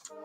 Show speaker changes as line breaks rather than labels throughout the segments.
From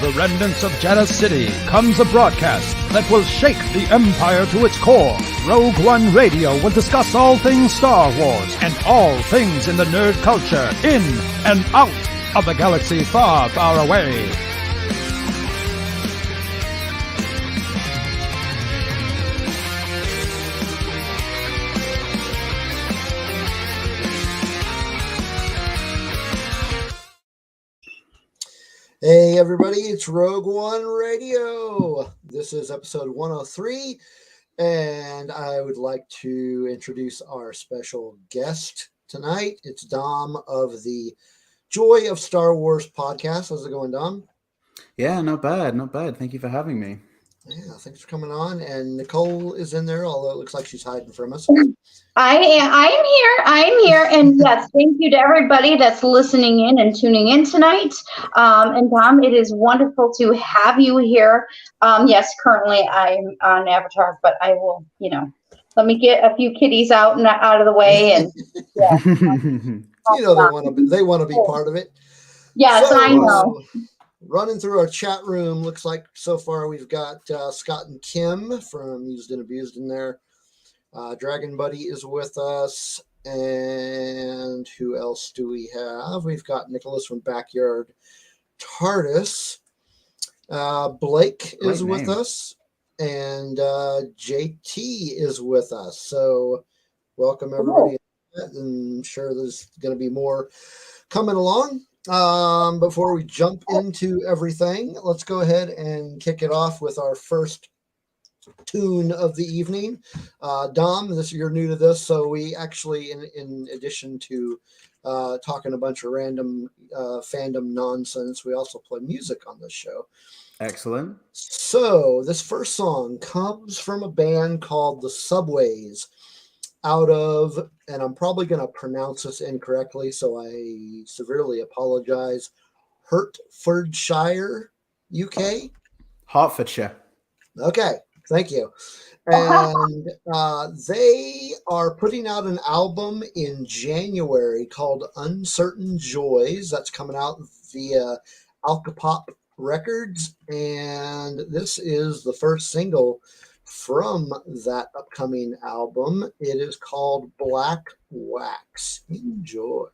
the remnants of Jeddah City comes a broadcast that will shake the Empire to its core. Rogue One Radio will discuss all things Star Wars and all things in the nerd culture, in and out of the galaxy far, far away.
Hey everybody, it's Rogue One Radio. This is episode 103, and I would like to introduce our special guest tonight. It's Dom of the Joy of Star Wars podcast. How's it going, Dom?
Yeah, not bad, not bad. Thank you for having me.
Yeah, thanks for coming on. And Nicole is in there, although it looks like she's hiding from us.
I am here. And yes, thank you to everybody that's listening in and tuning in tonight. And Dom, it is wonderful to have you here. Yes, currently I'm on Avatar, but I will, let me get a few kitties out of the way. And yeah.
They want to be part of it.
Yes, so, I know.
Running through our chat room, looks like so far we've got Scott and Kim from Used and Abused in there. Dragon Buddy is with us. And who else do we have? We've got Nicholas from Backyard TARDIS. Blake is with us. And JT is with us. So welcome everybody. I'm sure there's going to be more coming along. Before we jump into everything, let's go ahead and kick it off with our first tune of the evening. Dom, you're new to this, so we actually, in addition to talking a bunch of random fandom nonsense, we also play music on this show.
Excellent.
So this first song comes from a band called The Subways, out of, and I'm probably going to pronounce this incorrectly, so I severely apologize, Hertfordshire, UK?
Hertfordshire.
Okay, thank you. And they are putting out an album in January called Uncertain Joys. That's coming out via Alcapop Records, and this is the first single from that upcoming album. It is called Black Wax. Enjoy.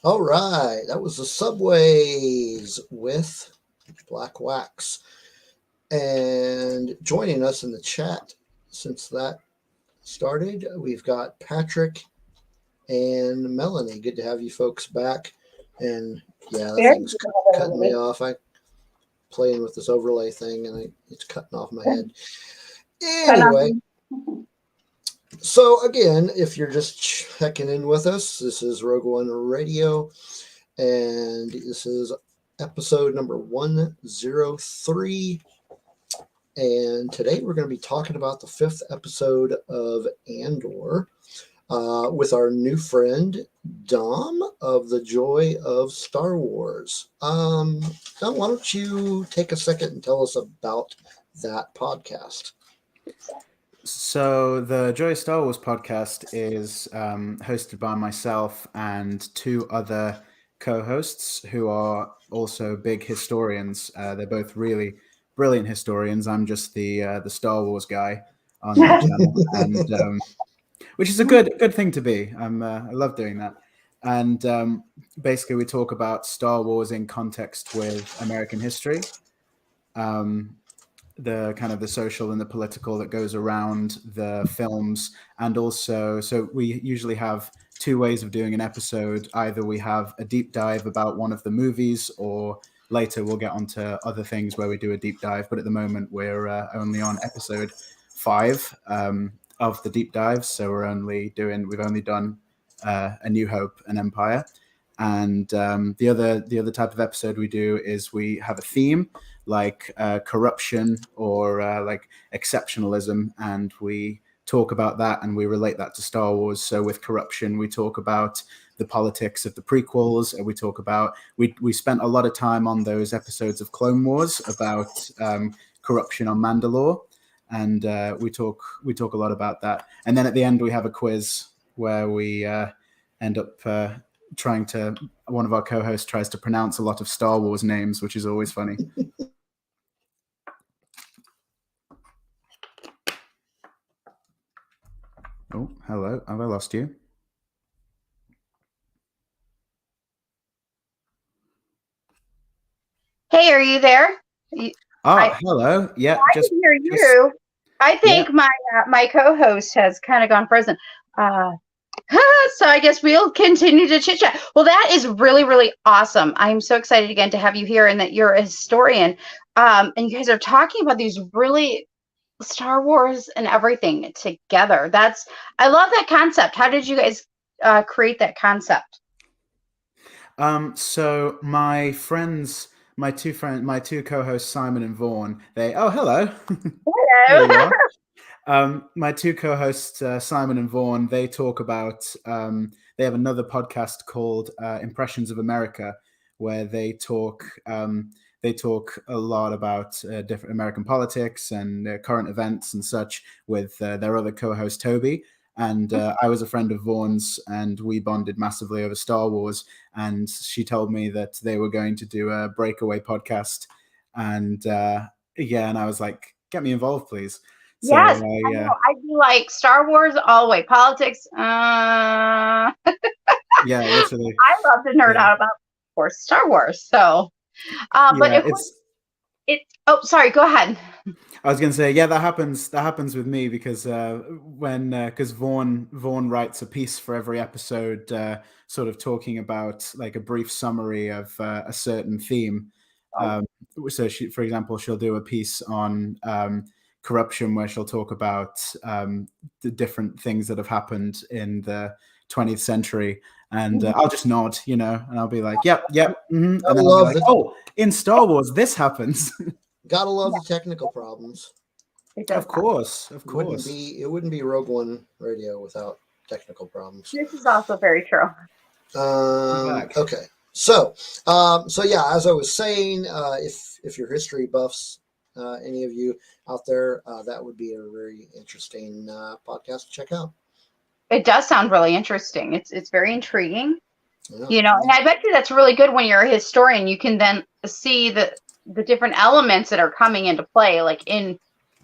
All right, that was the Subways with Black Wax. And joining us in the chat since that started, we've got Patrick and Melanie. Good to have you folks back. And yeah, that thing's cutting me off. I playing with this overlay thing and it's cutting off my head. Anyway, so again, if you're just checking in with us, this is Rogue One Radio, and this is episode number 103. And today we're going to be talking about the 5th episode of Andor with our new friend, Dom of the Joy of Star Wars. Dom, why don't you take a second and tell us about that podcast?
So the Joy of Star Wars podcast is hosted by myself and 2 other co-hosts who are also big historians. They're both really brilliant historians. I'm just the Star Wars guy on the channel, and which is a good thing to be. I love doing that. And basically, we talk about Star Wars in context with American history. The kind of the social and the political that goes around the films. And also, so we usually have 2 ways of doing an episode. Either we have a deep dive about one of the movies, or later we'll get onto other things where we do a deep dive. But at the moment, we're only on episode 5 of the deep dive. So we've only done A New Hope and Empire. And the other type of episode we do is we have a theme, like corruption or like exceptionalism, and we talk about that and we relate that to Star Wars. So with corruption, we talk about the politics of the prequels, and we talk about we spent a lot of time on those episodes of Clone Wars about corruption on Mandalore, and we talk a lot about that. And then at the end, we have a quiz where we end up one of our co-hosts tries to pronounce a lot of Star Wars names, which is always funny. Oh, hello. Have I lost you?
Hey, are you there?
Hello. Yeah,
I can hear you. I think my co-host has kind of gone frozen. So I guess we'll continue to chit chat. Well, that is really, really awesome. I'm so excited again to have you here, and that you're a historian. And you guys are talking about these really Star Wars and everything together. I love that concept. How did you guys create that concept?
So my two co-hosts, Simon and Vaughn, hello.
Hello.
My 2 co-hosts, Simon and Vaughn, they talk about, they have another podcast called Impressions of America, where they talk a lot about different American politics and current events and such with their other co-host, Toby. And I was a friend of Vaughn's, and we bonded massively over Star Wars. And she told me that they were going to do a breakaway podcast. And and I was like, get me involved, please. So,
yes, I'd be like Star Wars all the way. Politics.
Yeah, literally.
I love to nerd out about, of course, Star Wars. So, but oh, sorry. Go ahead.
I was going to say, that happens with me because because Vaughn writes a piece for every episode, sort of talking about like a brief summary of a certain theme. So for example, she'll do a piece on corruption, where she'll talk about the different things that have happened in the 20th century, and I'll just nod, and I'll be like, yep, mm-hmm. And then I'll be like, oh, in Star Wars this happens.
Gotta love the technical problems.
Of course.
It wouldn't be Rogue One Radio without technical problems.
This is also very true.
Okay. So yeah, as I was saying, if you're history buffs, any of you out there, that would be a very interesting podcast to check out.
It does sound really interesting. It's very intriguing, and I bet you that's really good when you're a historian. You can then see the different elements that are coming into play, like in,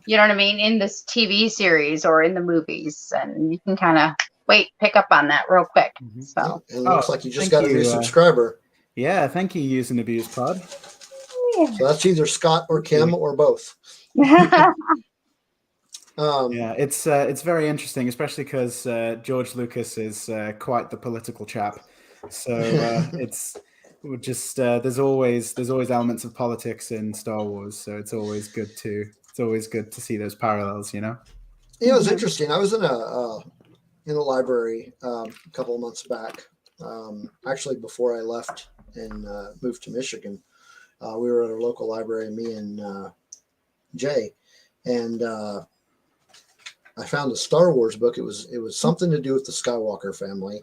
in this TV series or in the movies, and you can kind of pick up on that real quick.
Mhm.
So
And it looks like you just
thank
got a new
you,
subscriber.
Yeah, thank you, Use and Abuse Pod.
So that's either Scott or Kim or both.
Yeah, it's very interesting, especially because George Lucas is quite the political chap. So it's just there's always elements of politics in Star Wars. So it's always good to see those parallels.
You know, it's interesting. I was in a library a couple of months back. Actually, before I left and moved to Michigan, we were at a local library, me and Jay, and I found a Star Wars book. It was something to do with the Skywalker family,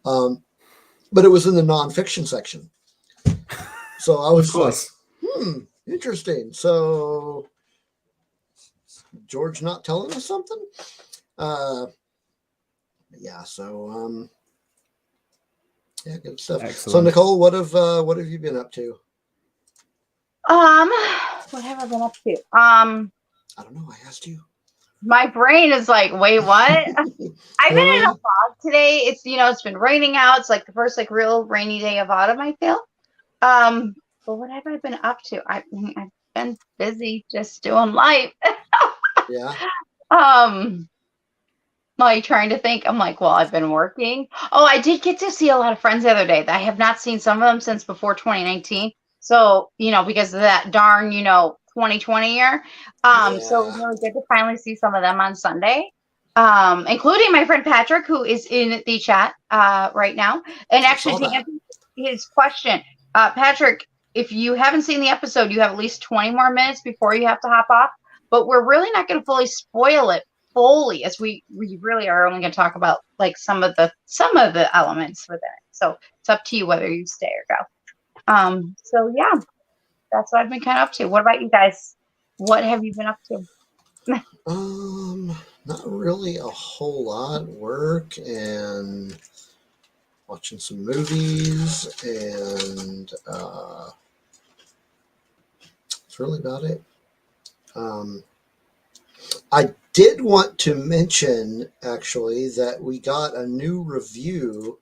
but it was in the nonfiction section. So I was like, interesting. So George not telling us something? Yeah. So yeah, good stuff.
Excellent.
So Nicole, what have you been up to?
What have I been up to?
I don't know. I asked you.
My brain is like, wait, what? I've been in a fog today. It's it's been raining out. It's like the first real rainy day of autumn, I feel. But what have I been up to? I've been busy just doing life.
Yeah.
Like trying to think. I'm like, well, I've been working. Oh, I did get to see a lot of friends the other day that I have not seen some of them since before 2019. So, because of that darn, 2020 year. So it was really good to finally see some of them on Sunday. Including my friend Patrick, who is in the chat right now. And actually to answer his question, Patrick, if you haven't seen the episode, you have at least 20 more minutes before you have to hop off. But we're really not going to fully spoil it fully, as we really are only going to talk about like some of the elements within it. So it's up to you whether you stay or go. So yeah, that's what I've been kind of up to. What about you guys? What have you been up to?
Not really a whole lot. Work and watching some movies, and that's really about it. I did want to mention actually that we got a new review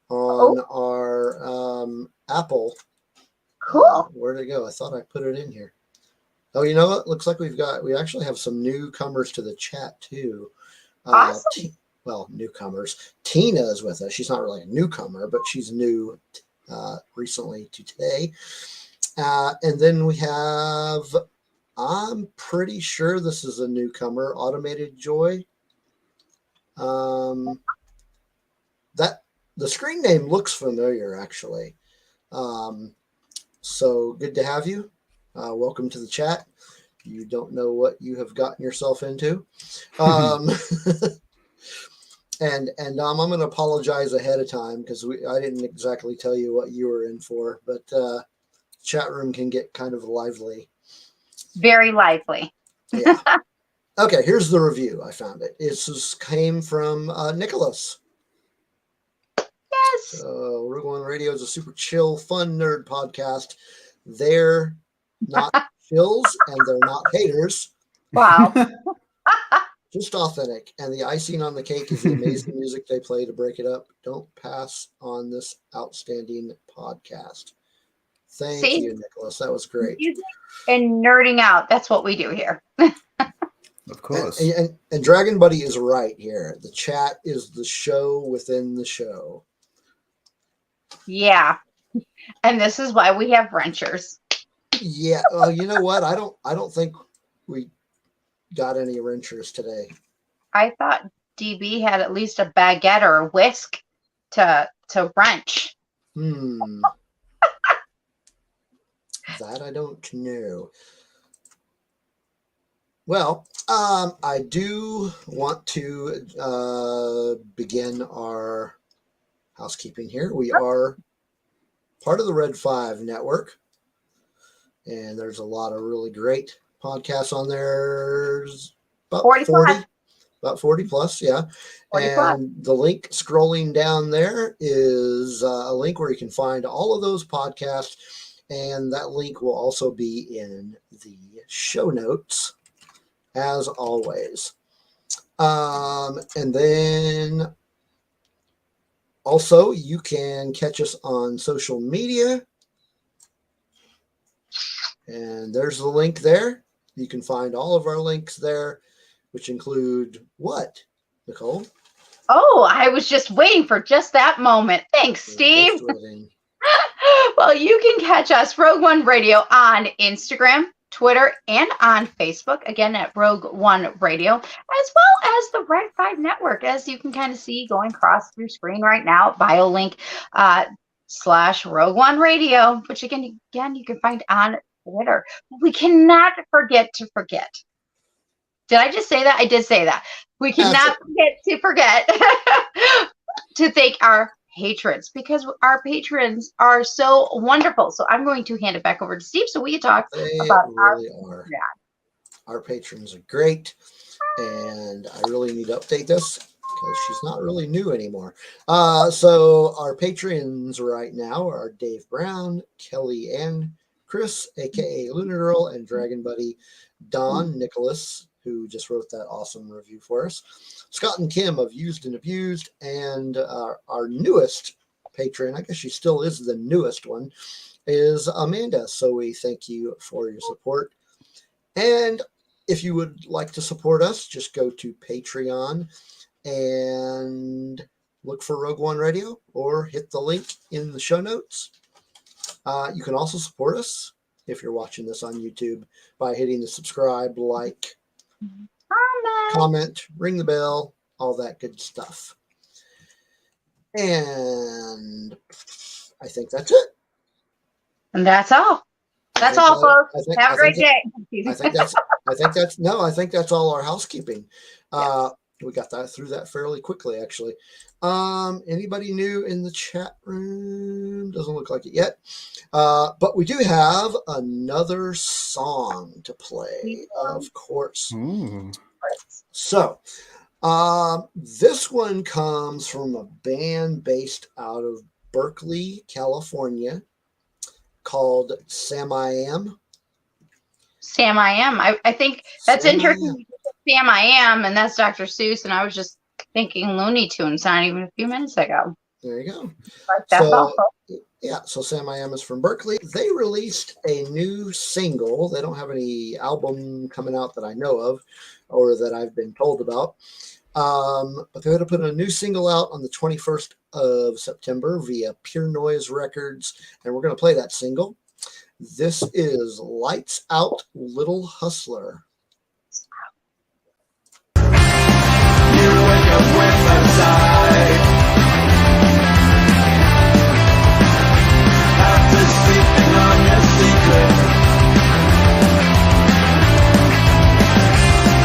on our Apple.
Cool.
Where'd it go? I thought I put it in here. Oh, you know what? Looks like we actually have some newcomers to the chat too.
Awesome.
Newcomers. Tina is with us. She's not really a newcomer, but she's new recently to today. And then we have, I'm pretty sure this is a newcomer, Automated Joy. That the screen name looks familiar, actually. So good to have you. Welcome to the chat. You don't know what you have gotten yourself into. And I'm going to apologize ahead of time because I didn't exactly tell you what you were in for, but chat room can get kind of lively.
Very lively.
Yeah. Okay, here's the review. I found it. It came from Nicholas.
Yes.
So Rogue One Radio is a super chill, fun nerd podcast. They're not chills and they're not haters.
Wow.
Just authentic. And the icing on the cake is the amazing music they play to break it up. Don't pass on this outstanding podcast. Thank you, Nicholas. That was great.
Music and nerding out. That's what we do here.
Of course.
And Dragon Buddy is right here. The chat is the show within the show.
Yeah. And this is why we have wrenchers.
Yeah. You know what? I don't think we got any wrenchers today.
I thought DB had at least a baguette or a whisk to wrench.
That I don't know. Well, I do want to begin our housekeeping here. We are part of the Red 5 network, and there's a lot of really great podcasts on there. About 40 plus, yeah.
40
and
plus.
The link scrolling down there is a link where you can find all of those podcasts, and that link will also be in the show notes, as always. And then Also, you can catch us on social media. And there's the link there. You can find all of our links there, which include what, Nicole?
Oh, I was just waiting for just that moment. Thanks, Steve. Well, you can catch us, Rogue One Radio, on Instagram, Twitter, and on Facebook, again at Rogue One Radio, as well as the Red 5 Network, as you can kind of see going across your screen right now, BioLink / Rogue One Radio, which again, you can find on Twitter. We cannot forget to forget. Did I just say that? I did say that. We cannot forget to thank our patrons, because our patrons are so wonderful. So I'm going to hand it back over to Steve so we can talk about
our patrons are great, and I really need to update this because she's not really new anymore. So our patrons right now are Dave Brown, Kelly Ann, Chris, aka Lunar Girl, and Dragon Buddy, Don Nicholas, who just wrote that awesome review for us, Scott and Kim of Used and Abused, and our newest patron, I guess she still is the newest one, is Amanda. So we thank you for your support. And if you would like to support us, just go to Patreon and look for Rogue One Radio or hit the link in the show notes. You can also support us if you're watching this on YouTube by hitting the subscribe, like, comment, ring the bell, all that good stuff. And I think that's it.
And that's all. That's all, folks. Have a great day.
I think that's all our housekeeping. We got that through that fairly quickly, actually. Anybody new in the chat room? Doesn't look like it yet. But we do have another song to play, of course. So this one comes from a band based out of Berkeley, California, called Samiam.
Samiam. I think that's interesting. Samiam, and that's Dr. Seuss, and I was just thinking Looney Tunes not even a few minutes ago.
There you go.
But that's awful.
Yeah, so Samiam is from Berkeley. They released a new single. They don't have any album coming out that I know of or that I've been told about. But they're going to put a new single out on the 21st of September via Pure Noise Records, and we're going to play that single. This is Lights Out, Little Hustler.
You wake up with a sigh after sleeping on your secret,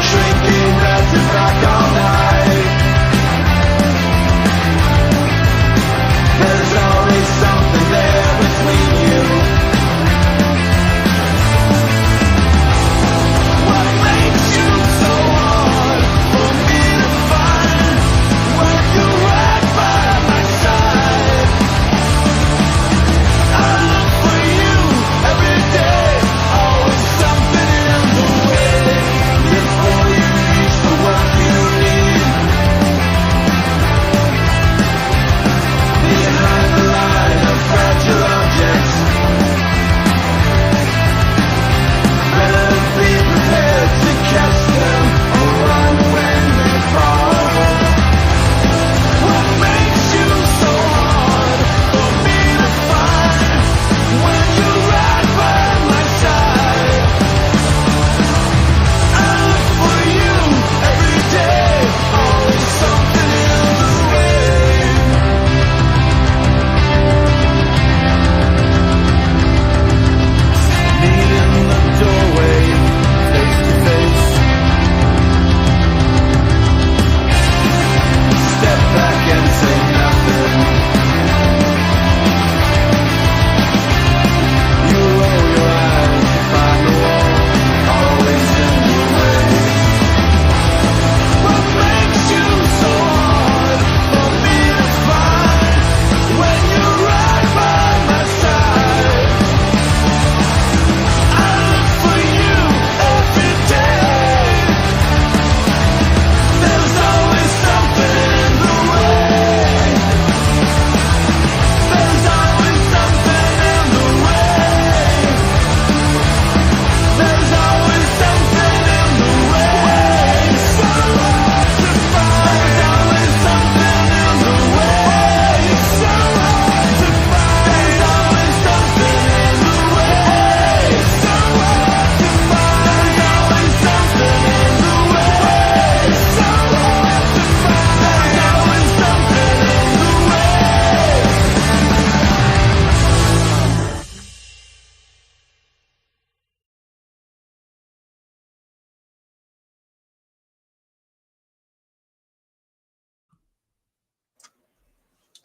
drinking back all night. There's always something there between you. Why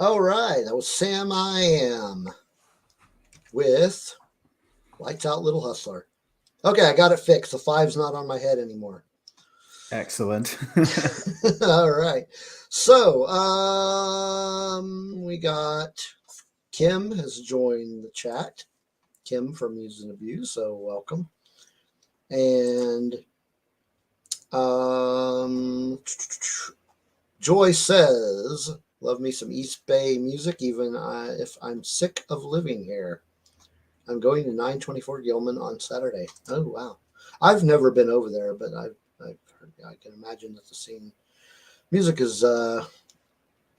All right, that was Samiam with Lights Out Little Hustler. Okay, I got it fixed. The 5's not on my head anymore.
Excellent.
All right. So, we got Kim has joined the chat. Kim from Use and Abuse, so welcome. And Joy says, love me some East Bay music, even if I'm sick of living here. I'm going to 924 Gilman on Saturday. Oh, wow. I've never been over there, but I've heard, I can imagine that the scene music is over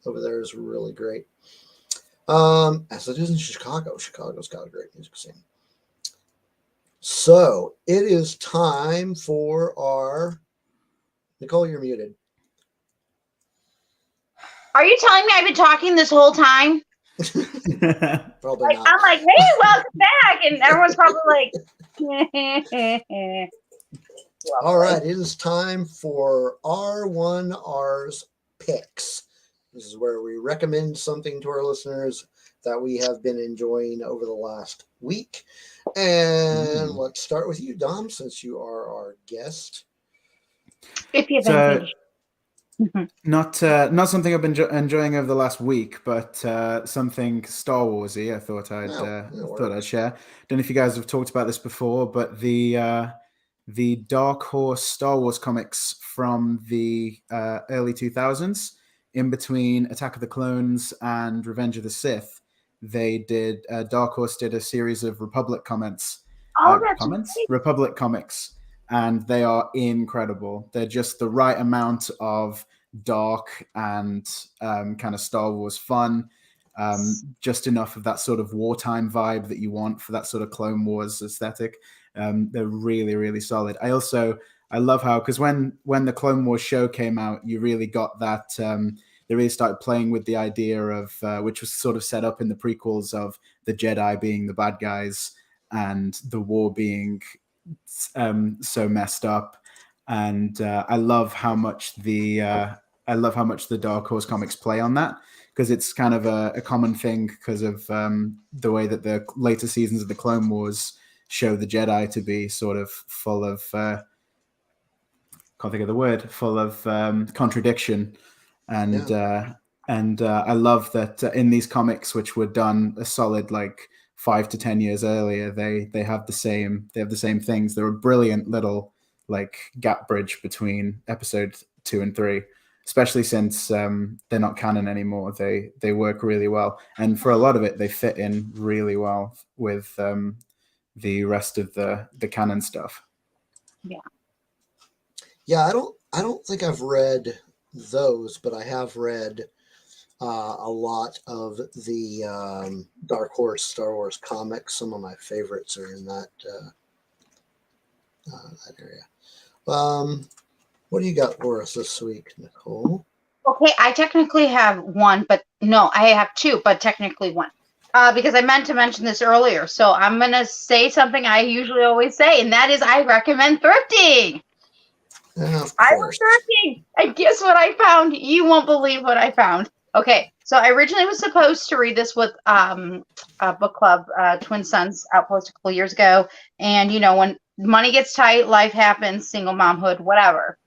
there is really great. As it is in Chicago. Chicago's got a great music scene. So it is time for our Nicole, you're muted.
Are you telling me I've been talking this whole time?
Probably
Like,
not.
I'm like, hey, welcome back. And everyone's probably like,
All right, it is time for R1R's picks. This is where we recommend something to our listeners that we have been enjoying over the last week. And let's start with you, Dom, since you are our guest.
if you
So,
haven't finished.
not something I've been enjoying over the last week, but something Star Warsy. I thought I'd share. Don't know if you guys have talked about this before, but the Dark Horse Star Wars comics from the early 2000s, in between Attack of the Clones and Revenge of the Sith, they did Dark Horse did a series of Republic comics. Republic comics. And they are incredible. They're just the right amount of dark and kind of Star Wars fun. Just enough of that sort of wartime vibe that you want for that sort of Clone Wars aesthetic. They're really, really solid. I love how, because when the Clone Wars show came out, you really got that. They really started playing with the idea of, which was sort of set up in the prequels, of the Jedi being the bad guys and the war being so messed up. And I love how much the Dark Horse comics play on that, because it's kind of a common thing because of the way that the later seasons of the Clone Wars show the Jedi to be sort of full of can't think of the word, full of contradiction. And I love that in these comics, which were done a solid like 5 to 10 years earlier, they have the same things. They're a brilliant little like gap bridge between episode 2 and 3, especially since they're not canon anymore. They work really well, and for a lot of it, they fit in really well with the rest of the canon stuff.
Yeah, I don't think I've read those, but I have read a lot of the Dark Horse Star Wars comics. Some of my favorites are in that area. What do you got for us this week, Nicole?
Okay, I technically have one, but no, I have two, but technically one. Because I meant to mention this earlier. So I'm going to say something I usually always say, and that is I recommend thrifting. I was thrifting, and guess what I found? You won't believe what I found. Okay, so I originally was supposed to read this with a book club, Twin Sons Outpost a couple years ago. And, you know, when money gets tight, life happens, single momhood, whatever.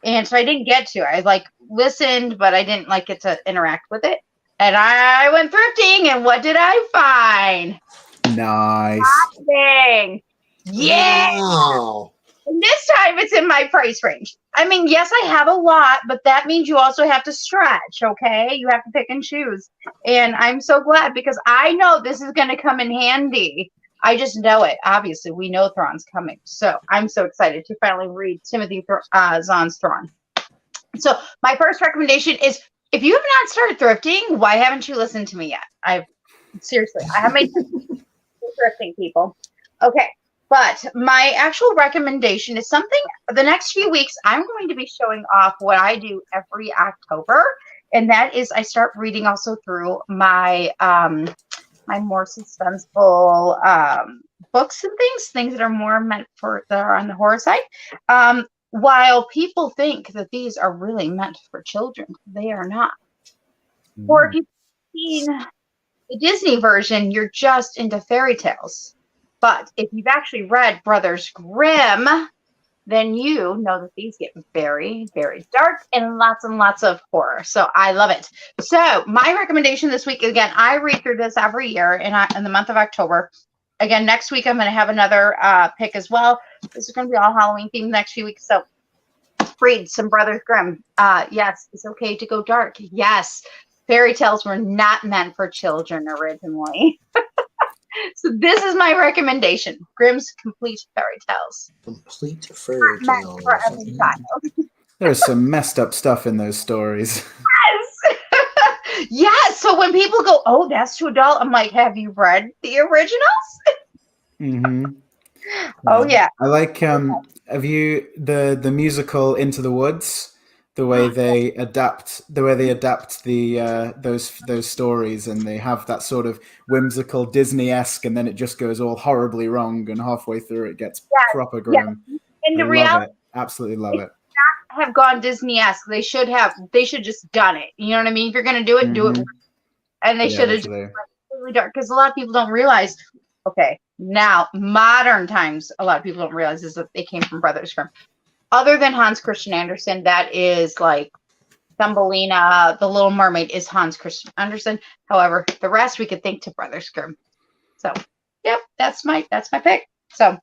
And so I didn't get to. I like listened, but I didn't like get to interact with it. And I went thrifting, and what did I find?
Nice.
Nothing. Yeah.
Wow.
And this time it's in my price range. I mean, yes, I have a lot, but that means you also have to stretch, okay? You have to pick and choose. And I'm so glad, because I know this is going to come in handy. I just know it. Obviously, we know Thrawn's coming. So I'm so excited to finally read Timothy Zahn's Thrawn. So my first recommendation is, if you have not started thrifting, why haven't you listened to me yet? Seriously, I have made thrifting, people. Okay. But my actual recommendation is something the next few weeks I'm going to be showing off what I do every October. And that is I start reading also through my my more suspenseful books and things that are more meant for, that are on the horror side. While people think that these are really meant for children, they are not. Or if you seen the Disney version, you're just into fairy tales. But if you've actually read Brothers Grimm, then you know that these get very, very dark and lots of horror. So I love it. So my recommendation this week, again, I read through this every year in the month of October. Again, next week I'm going to have another pick as well. This is going to be all Halloween themed next few weeks. So read some Brothers Grimm. Yes, it's okay to go dark. Yes, fairy tales were not meant for children originally. So this is my recommendation: Grimm's Complete Fairy Tales.
Complete fairy
Not meant
tales.
for every child.
There's some messed up stuff in those stories.
Yes. Yes. So when people go, "Oh, that's too adult," I'm like, "Have you read the originals?"
Mm-hmm.
Oh yeah.
I like have you the musical Into the Woods, the way they adapt the those stories, and they have that sort of whimsical Disney-esque, and then it just goes all horribly wrong, and halfway through it gets proper grim.
And the
I
reality,
love it. Absolutely love it.
have gone Disney-esque. They should just done it. You know what I mean? If you're gonna do it, do it. And they should have just
definitely.
really dark, because a lot of people don't realize. Okay, now modern times, a lot of people don't realize is that they came from Brothers Grimm. Other than Hans Christian Andersen, that is like Thumbelina, The Little Mermaid is Hans Christian Andersen. However, the rest we could think to Brothers Grimm. So, yep, that's my pick. So,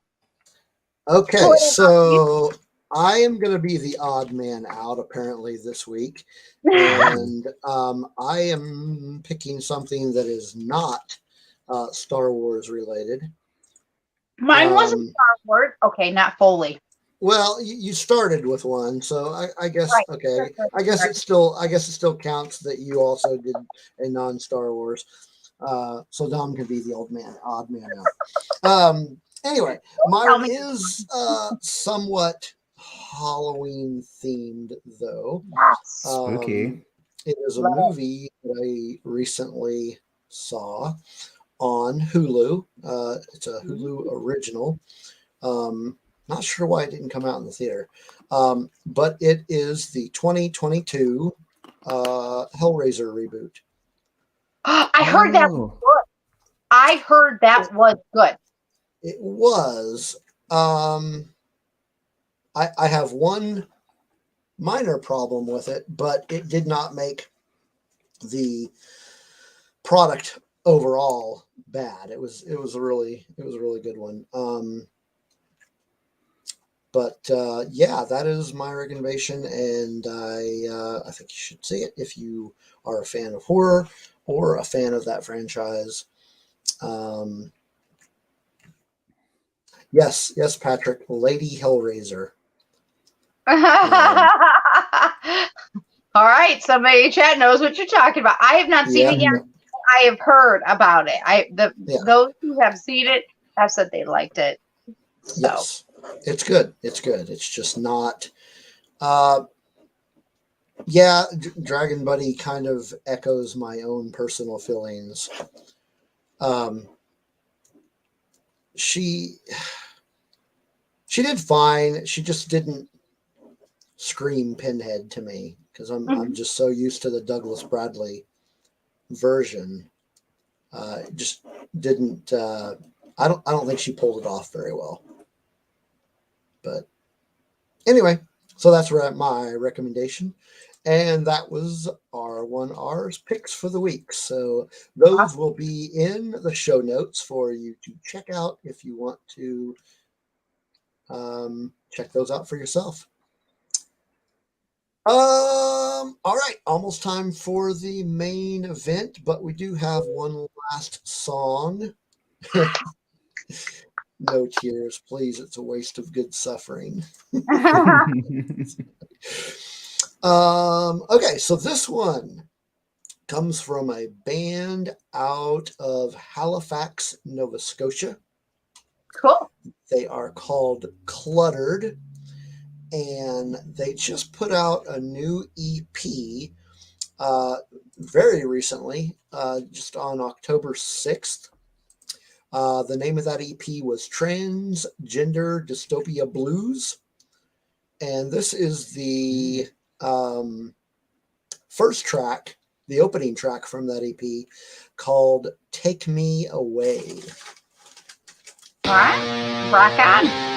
Okay, so I am going to be the odd man out apparently this week, and I am picking something that is not Star Wars related.
Mine wasn't Star Wars. Okay, not fully.
Well, you started with one, so I guess
Right.
okay.
Right.
I guess it still counts that you also did a non-Star Wars. So Dom can be the odd man out. Anyway, mine is somewhat Halloween themed though.
Spooky.
It is a movie that I recently saw on Hulu. It's a Hulu original. Not sure why it didn't come out in the theater, but it is the 2022 Hellraiser reboot.
I heard that was good. I heard that was good.
It was. I have one minor problem with it, but it did not make the product overall bad. It was a really good one. But yeah, that is my recommendation, and I think you should see it if you are a fan of horror or a fan of that franchise. Yes, Patrick, Lady Hellraiser.
All right, somebody in chat knows what you're talking about. I have not seen it yet. I have heard about it. Those who have seen it have said they liked it. So.
Yes, it's good. It's good. It's just not. Yeah, Dragon Buddy kind of echoes my own personal feelings. She did fine. She just didn't scream Pinhead to me because I'm just so used to the Douglas Bradley version. Just didn't. I don't think she pulled it off very well. But anyway, so that's my recommendation. And that was our 1R's picks for the week. So those will be in the show notes for you to check out if you want to check those out for yourself. All right, almost time for the main event, but we do have one last song. No tears, please. It's a waste of good suffering. Okay, so this one comes from a band out of Halifax, Nova Scotia.
Cool.
They are called Cluttered, and they just put out a new EP very recently, just on October 6th. The name of that EP was Transgender Dystopia Blues. And this is the first track the opening track from that EP called "Take Me Away."
All right, rock on.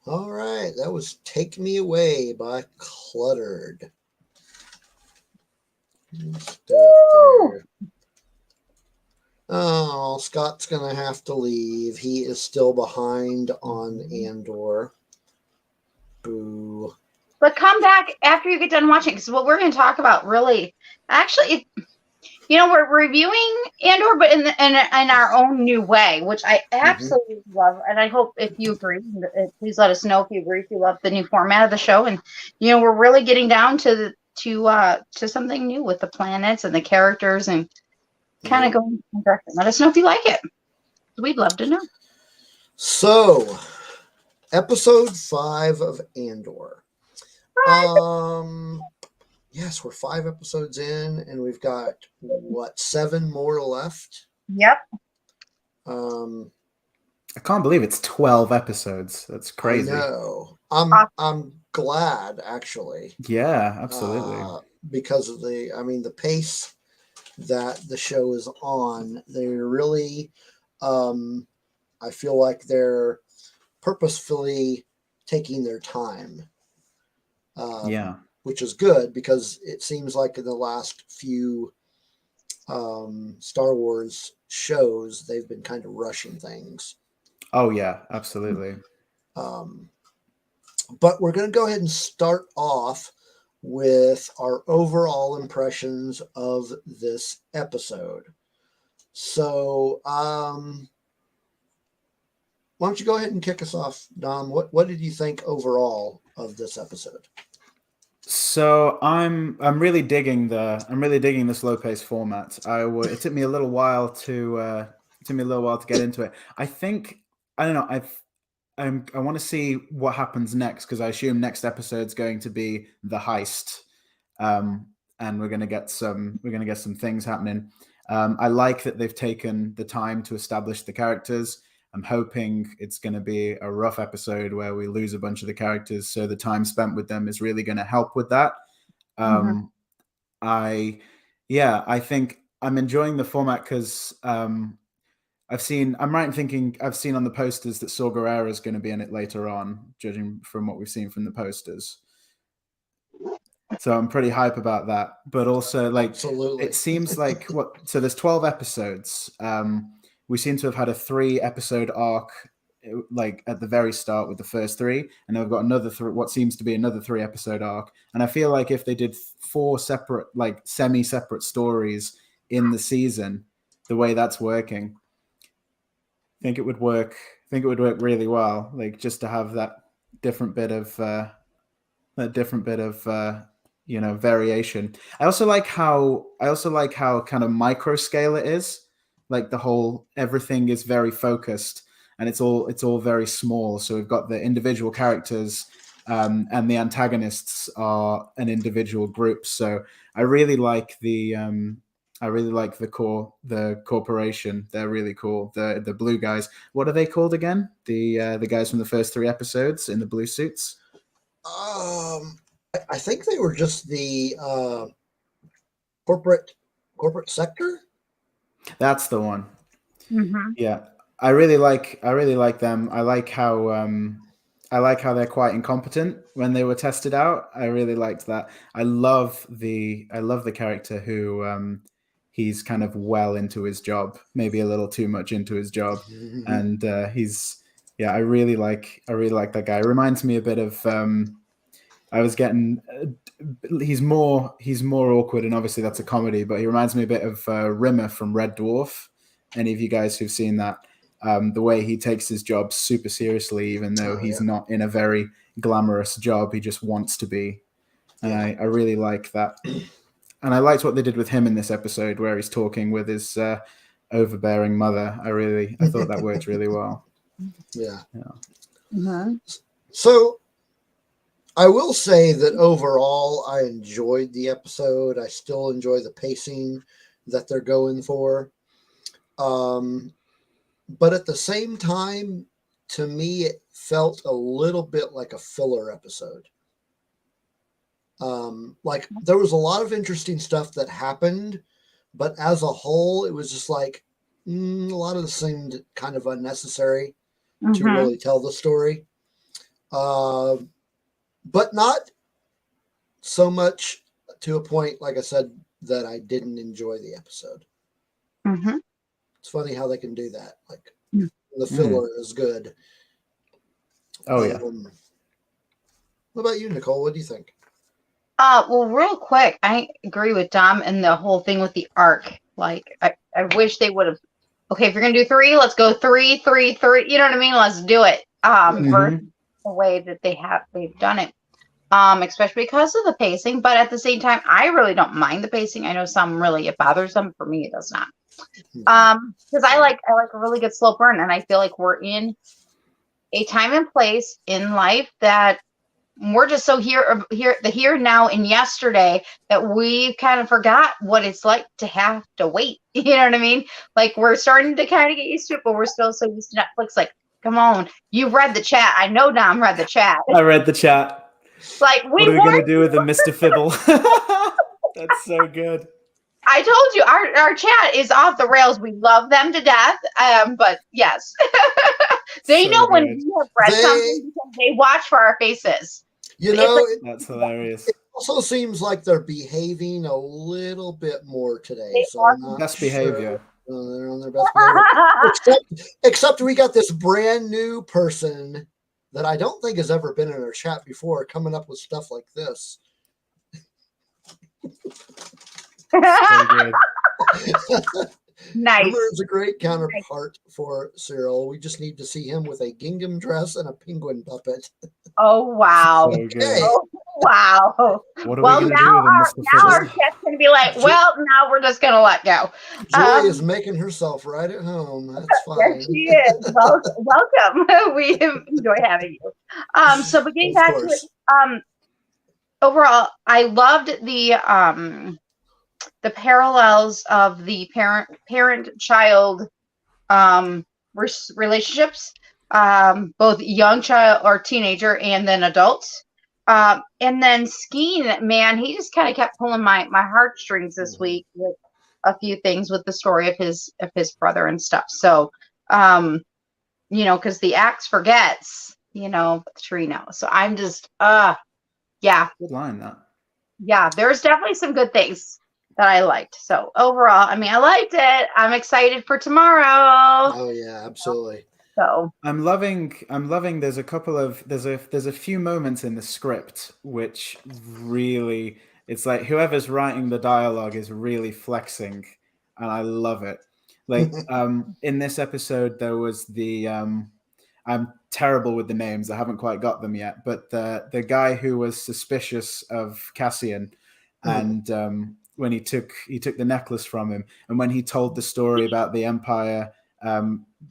All right, that was "Take Me Away" by Cluttered. Stuff there. Oh, Scott's gonna have to leave. He is still behind on Andor. Boo.
But come back after you get done watching, because what we're going to talk about really, actually, we're reviewing Andor, but in our own new way, which I absolutely love. And I hope if you agree, please let us know if you agree, if you love the new format of the show. And, we're really getting down to something new with the planets and the characters and kind of going in that direction. Let us know if you like it. We'd love to know.
So, episode 5 of Andor. Yes, we're 5 episodes in, and we've got 7 more left.
Yep.
I can't believe it's 12 episodes. That's crazy.
I know. I'm glad, actually.
Yeah, absolutely.
Because of the pace that the show is on. They're really, I feel like they're purposefully taking their time. Which is good, because it seems like in the last few Star Wars shows, they've been kind of rushing things.
Oh, yeah, absolutely.
But we're going to go ahead and start off with our overall impressions of this episode. So, why don't you go ahead and kick us off, Dom? What did you think overall of this episode?
So I'm really digging the slow paced format. It took me a little while to get into it. I don't know. I want to see what happens next, because I assume next episode's going to be the heist, and we're gonna get some things happening. I like that they've taken the time to establish the characters. I'm hoping it's going to be a rough episode where we lose a bunch of the characters, so the time spent with them is really going to help with that. I think I'm enjoying the format because I'm right in thinking I've seen on the posters that Saw Gerrera is going to be in it later on, judging from what we've seen from the posters. So I'm pretty hype about that. But also,
Absolutely.
It seems like so there's 12 episodes. We seem to have had a 3-episode arc, at the very start with the first 3, and then we've got another what seems to be another 3-episode arc. And I feel like if they did 4 separate, semi-separate stories in the season, the way that's working, I think it would work. I think it would work really well, like just to have that different bit of variation. I also like how kind of micro scale it is. Like the whole everything is very focused and it's all very small. So we've got the individual characters, and the antagonists are an individual group. So I really like the corporation. They're really cool. The blue guys. What are they called again? The guys from the first 3 episodes in the blue suits.
I think they were just the corporate sector.
That's the one.
Mm-hmm.
Yeah, I really like them. I like how they're quite incompetent when they were tested out. I really liked that. I love the character who he's kind of well into his job, maybe a little too much into his job, and I really like that guy. It reminds me a bit of he's more awkward, and obviously that's a comedy, but he reminds me a bit of Rimmer from Red Dwarf. Any of you guys who've seen that, the way he takes his job super seriously, even though he's not in a very glamorous job, he just wants to be. And I really like that. And I liked what they did with him in this episode, where he's talking with his overbearing mother. I thought that worked really well.
Yeah.
Mm-hmm.
So I will say that overall, I enjoyed the episode. I still enjoy the pacing that they're going for. But at the same time, to me, it felt a little bit like a filler episode. Like there was a lot of interesting stuff that happened, but as a whole, it was just like a lot of it seemed kind of unnecessary to really tell the story. But not so much to a point, like I said, that I didn't enjoy the episode.
Mm-hmm.
It's funny how they can do that. Like the filler is good.
Oh yeah.
What about you, Nicole? What do you think?
Well, real quick, I agree with Dom and the whole thing with the arc. Like, I wish they would have. Okay, if you're gonna do 3, let's go 3, 3, 3. You know what I mean? Let's do it. For the way that they've done it. Especially because of the pacing, but at the same time, I really don't mind the pacing. I know some really it bothers them. For me, it does not. Because I like a really good slow burn, and I feel like we're in a time and place in life that we're just so the here now and yesterday that we kind of forgot what it's like to have to wait. You know what I mean? Like we're starting to kind of get used to it, but we're still so used to Netflix. Like, come on, you've read the chat. I know Dom read the chat.
I read the chat.
Like,
what are we gonna do with the Mr. Fibble? That's so good.
I told you our chat is off the rails. We love them to death. But yes, they
So
know when
good.
we have read something because they watch for our faces.
You know,
That's hilarious.
it also seems like they're behaving a little bit more today.
They
So
are.
I'm not
Best
sure.
behavior.
They're on their best behavior. Except we got this brand new person that I don't think has ever been in our chat before coming up with stuff like this.
So good.
Nice.
Homer is a great counterpart for Cyril. We just need to see him with a gingham dress and a penguin puppet.
Oh wow.
So good.
Okay.
Oh, wow.
What are
Well,
we gonna
now
do with Mr.
our
Fibble?
chat's gonna be like, well, now we're just gonna let go.
Joy is making herself right at home. That's fine.
Yes, she is. Welcome. We enjoy having you. So but getting
Of
back
course.
to it, overall, I loved the parallels of the parent-child relationships, both young child or teenager and then adults. And then Skeen, man, he just kind of kept pulling my heartstrings this week with a few things with the story of his brother and stuff. So, because the axe forgets, but the tree knows. So I'm just, yeah.
Good line, that.
Yeah, there's definitely some good things that I liked. So overall, I mean, I liked it. I'm excited for tomorrow.
Oh yeah, absolutely.
So
I'm loving there's a few moments in the script which really, it's like whoever's writing the dialogue is really flexing, and I love it. Like in this episode, there was the I'm terrible with the names. I haven't quite got them yet. But the guy who was suspicious of Cassian, and when he took the necklace from him, and when he told the story about the Empire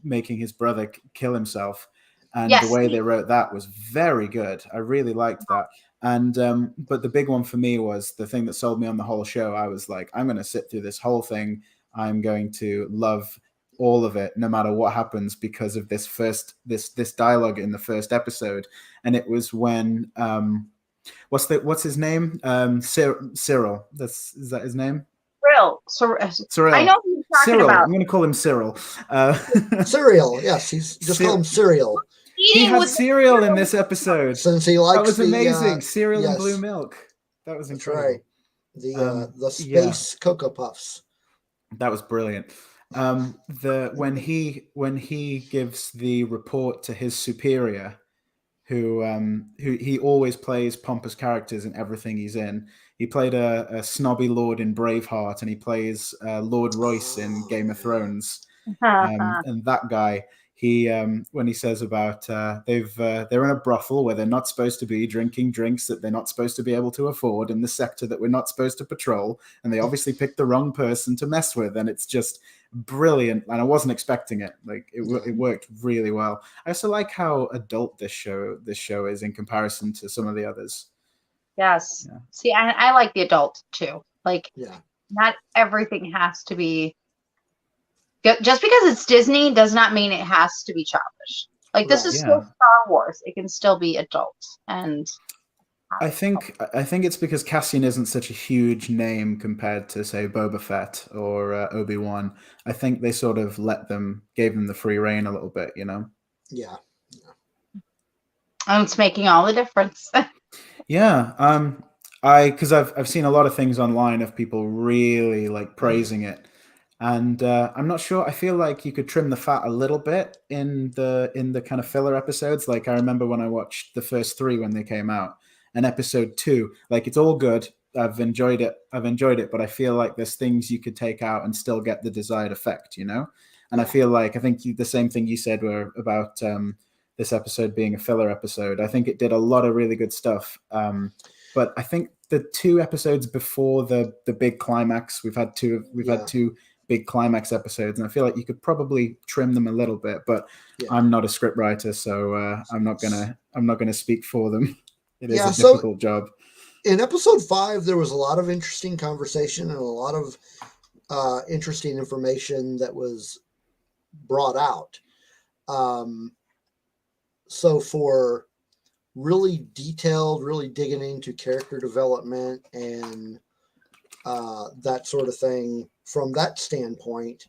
making his brother kill himself, and the way they wrote that was very good. I really liked that. And but the big one for me was the thing that sold me on the whole show. I was like, I'm going to sit through this whole thing. I'm going to love all of it, no matter what happens, because of this dialogue in the first episode. And it was when what's his name? Cyril. Is that his name? Cyril.
I know who you're talking
Cyril.
about.
I'm going to call him Cyril.
Cereal. Yes, he's just call him cereal.
He had cereal in this episode.
Since he likes
that was amazing. Cereal and blue milk. That was incredible.
That's right. The space Cocoa Puffs.
That was brilliant. When he gives the report to his superior, who he always plays pompous characters in everything he's in. He played a snobby lord in Braveheart, and he plays Lord Royce in Game of Thrones. And that guy, he when he says about they're in a brothel where they're not supposed to be, drinking drinks that they're not supposed to be able to afford in the sector that we're not supposed to patrol, and they obviously picked the wrong person to mess with, and it's just brilliant. And I wasn't expecting it. Like it worked really well. I also like how adult this show is in comparison to some of the others.
Yes. Yeah. See, I like the adult too. Like, not everything has to be. Just because it's Disney does not mean it has to be childish. Like, this is still Star Wars. It can still be adult. And
I think it's because Cassian isn't such a huge name compared to, say, Boba Fett or Obi-Wan. I think they sort of gave them the free reign a little bit, you know?
Yeah.
And it's making all the difference.
Yeah. Because I've seen a lot of things online of people really like praising it. And I'm not sure. I feel like you could trim the fat a little bit in the kind of filler episodes. Like, I remember when I watched the first 3 when they came out, and episode 2, like, it's all good. I've enjoyed it, but I feel like there's things you could take out and still get the desired effect, you know? And I think the same thing you said were about this episode being a filler episode. I think it did a lot of really good stuff. But I think the 2 episodes before the big climax, we've had two big climax episodes, and I feel like you could probably trim them a little bit, but I'm not a script writer, so I'm not gonna speak for them. It is a difficult job.
In episode 5, there was a lot of interesting conversation and a lot of interesting information that was brought out. So for really detailed, really digging into character development and that sort of thing, from that standpoint,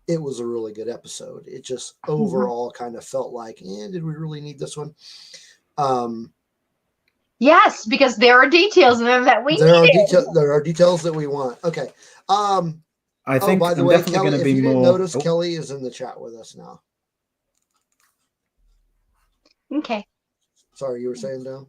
it was a really good episode. It just overall kind of felt like, did we really need this one?
Yes, because there are details in them that we need.
There are details that we want. Okay.
I think,
by the way, Kelly, if you didn't notice, Kelly is in the chat with us now.
Okay.
Sorry, you were saying, Dom?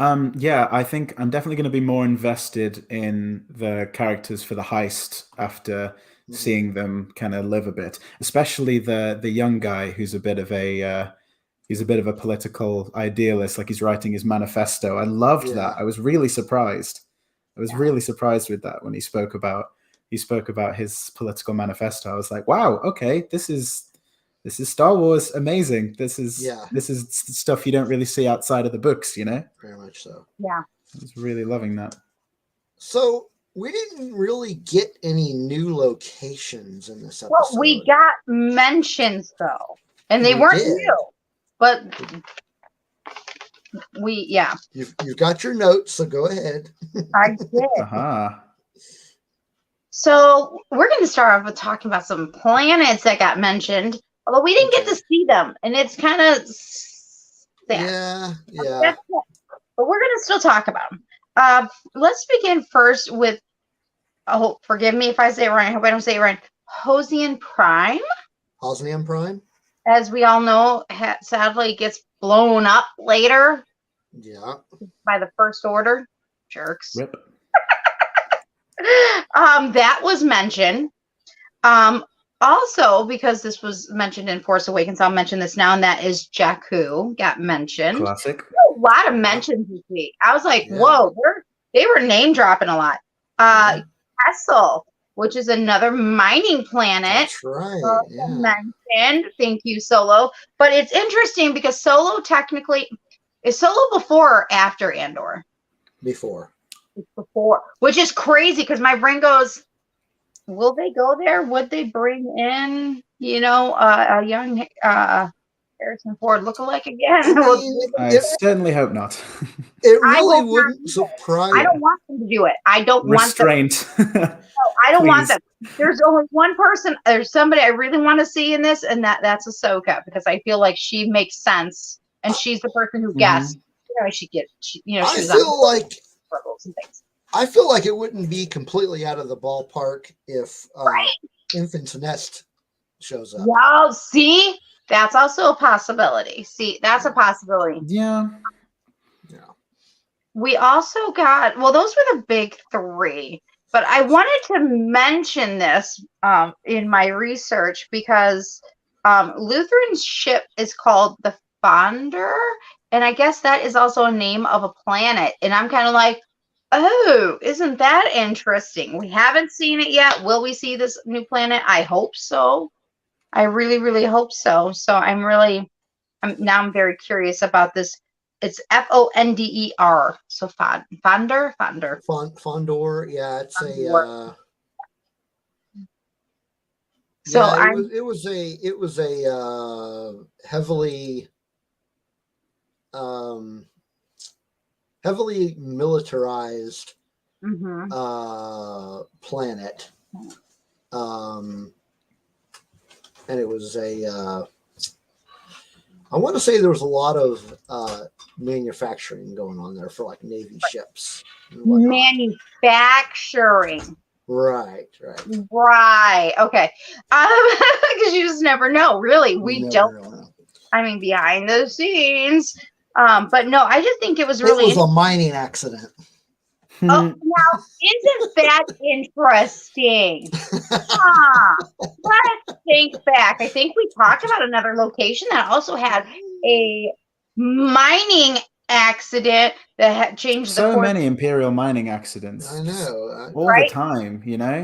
I think I'm definitely going to be more invested in the characters for the heist after seeing them kind of live a bit, especially the young guy who's a bit of a political idealist, like he's writing his manifesto. I loved that. I was really surprised. Really surprised with that when he spoke about his political manifesto. I was like, wow, okay, this is Star Wars, amazing. This is stuff you don't really see outside of the books, you know?
Very much so.
Yeah.
I was really loving that.
So we didn't really get any new locations in this episode.
Well, we got mentions though, and they weren't new, but
You've got your notes, so go ahead.
I did. So we're going to start off with talking about some planets that got mentioned. Although we didn't get to see them, and it's kind of sad.
Yeah.
But we're going to still talk about them. Let's begin first with, forgive me if I say it wrong. I hope I don't say it right. Hosnian Prime.
Hosnian Prime.
As we all know, sadly gets blown up later.
Yeah.
By the First Order. Jerks.
Rip.
That was mentioned. Also, because this was mentioned in Force Awakens, I'll mention this now, and that is Jakku got mentioned.
Classic.
A lot of mentions this week. I was like, whoa, they were name dropping a lot. Kessel, which is another mining planet.
That's right.
Mentioned. Thank you, Solo. But it's interesting because Solo technically is Solo before or after Andor?
Before.
It's before, which is crazy because my brain goes, will they go there? Would they bring in, a young Harrison Ford lookalike again?
I certainly hope not.
It really wouldn't surprise.
I don't want them to do it. I don't want them.
Restraint.
No, I don't want them. There's only one person. There's somebody I really want to see in this, and that's Ahsoka, because I feel like she makes sense, and she's the person who guessed. She was
I feel like it wouldn't be completely out of the ballpark if Infant's Nest shows up.
Wow, see? That's also a possibility. That's a possibility.
Yeah.
We also got, those were the big three, but I wanted to mention this in my research because Lutheran's ship is called the Fonder, and I guess that is also a name of a planet. And I'm kind of like, oh, isn't that interesting? We haven't seen it yet. Will we see this new planet? I hope so. I really, really hope so. So I'm very curious about this. It's Fonder. So Fonder.
Fondor. Yeah, it's
Fondor.
It was a heavily militarized planet. And it was I want to say there was a lot of manufacturing going on there for like Navy ships.
Manufacturing.
Right.
Okay. Because you just never know. Really, we don't. Really know. I mean, behind the scenes. But no, I just think it was really.
It was a mining accident.
Oh, now isn't that interesting? Let's think back. I think we talked about another location that also had a mining accident that had changed
so
the course.
many Imperial mining accidents.
I know.
All the time,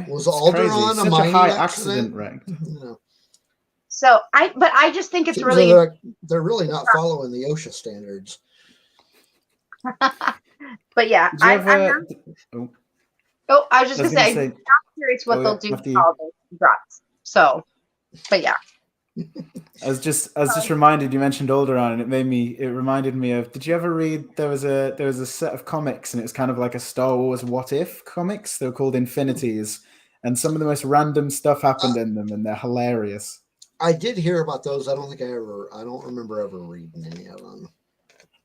Was Alderaan
such a high accident rate.
So I just think it's really
they're really not following the OSHA standards.
But yeah, I was just gonna say I'm curious what they'll do with all those drops. So, but yeah.
I was just reminded, you mentioned Alderaan, and it reminded me of, did you ever read, there was a set of comics, and it was kind of like a Star Wars What If comics. They were called Infinities, and some of the most random stuff happened in them, and they're hilarious.
I did hear about those. I don't remember ever reading any of them.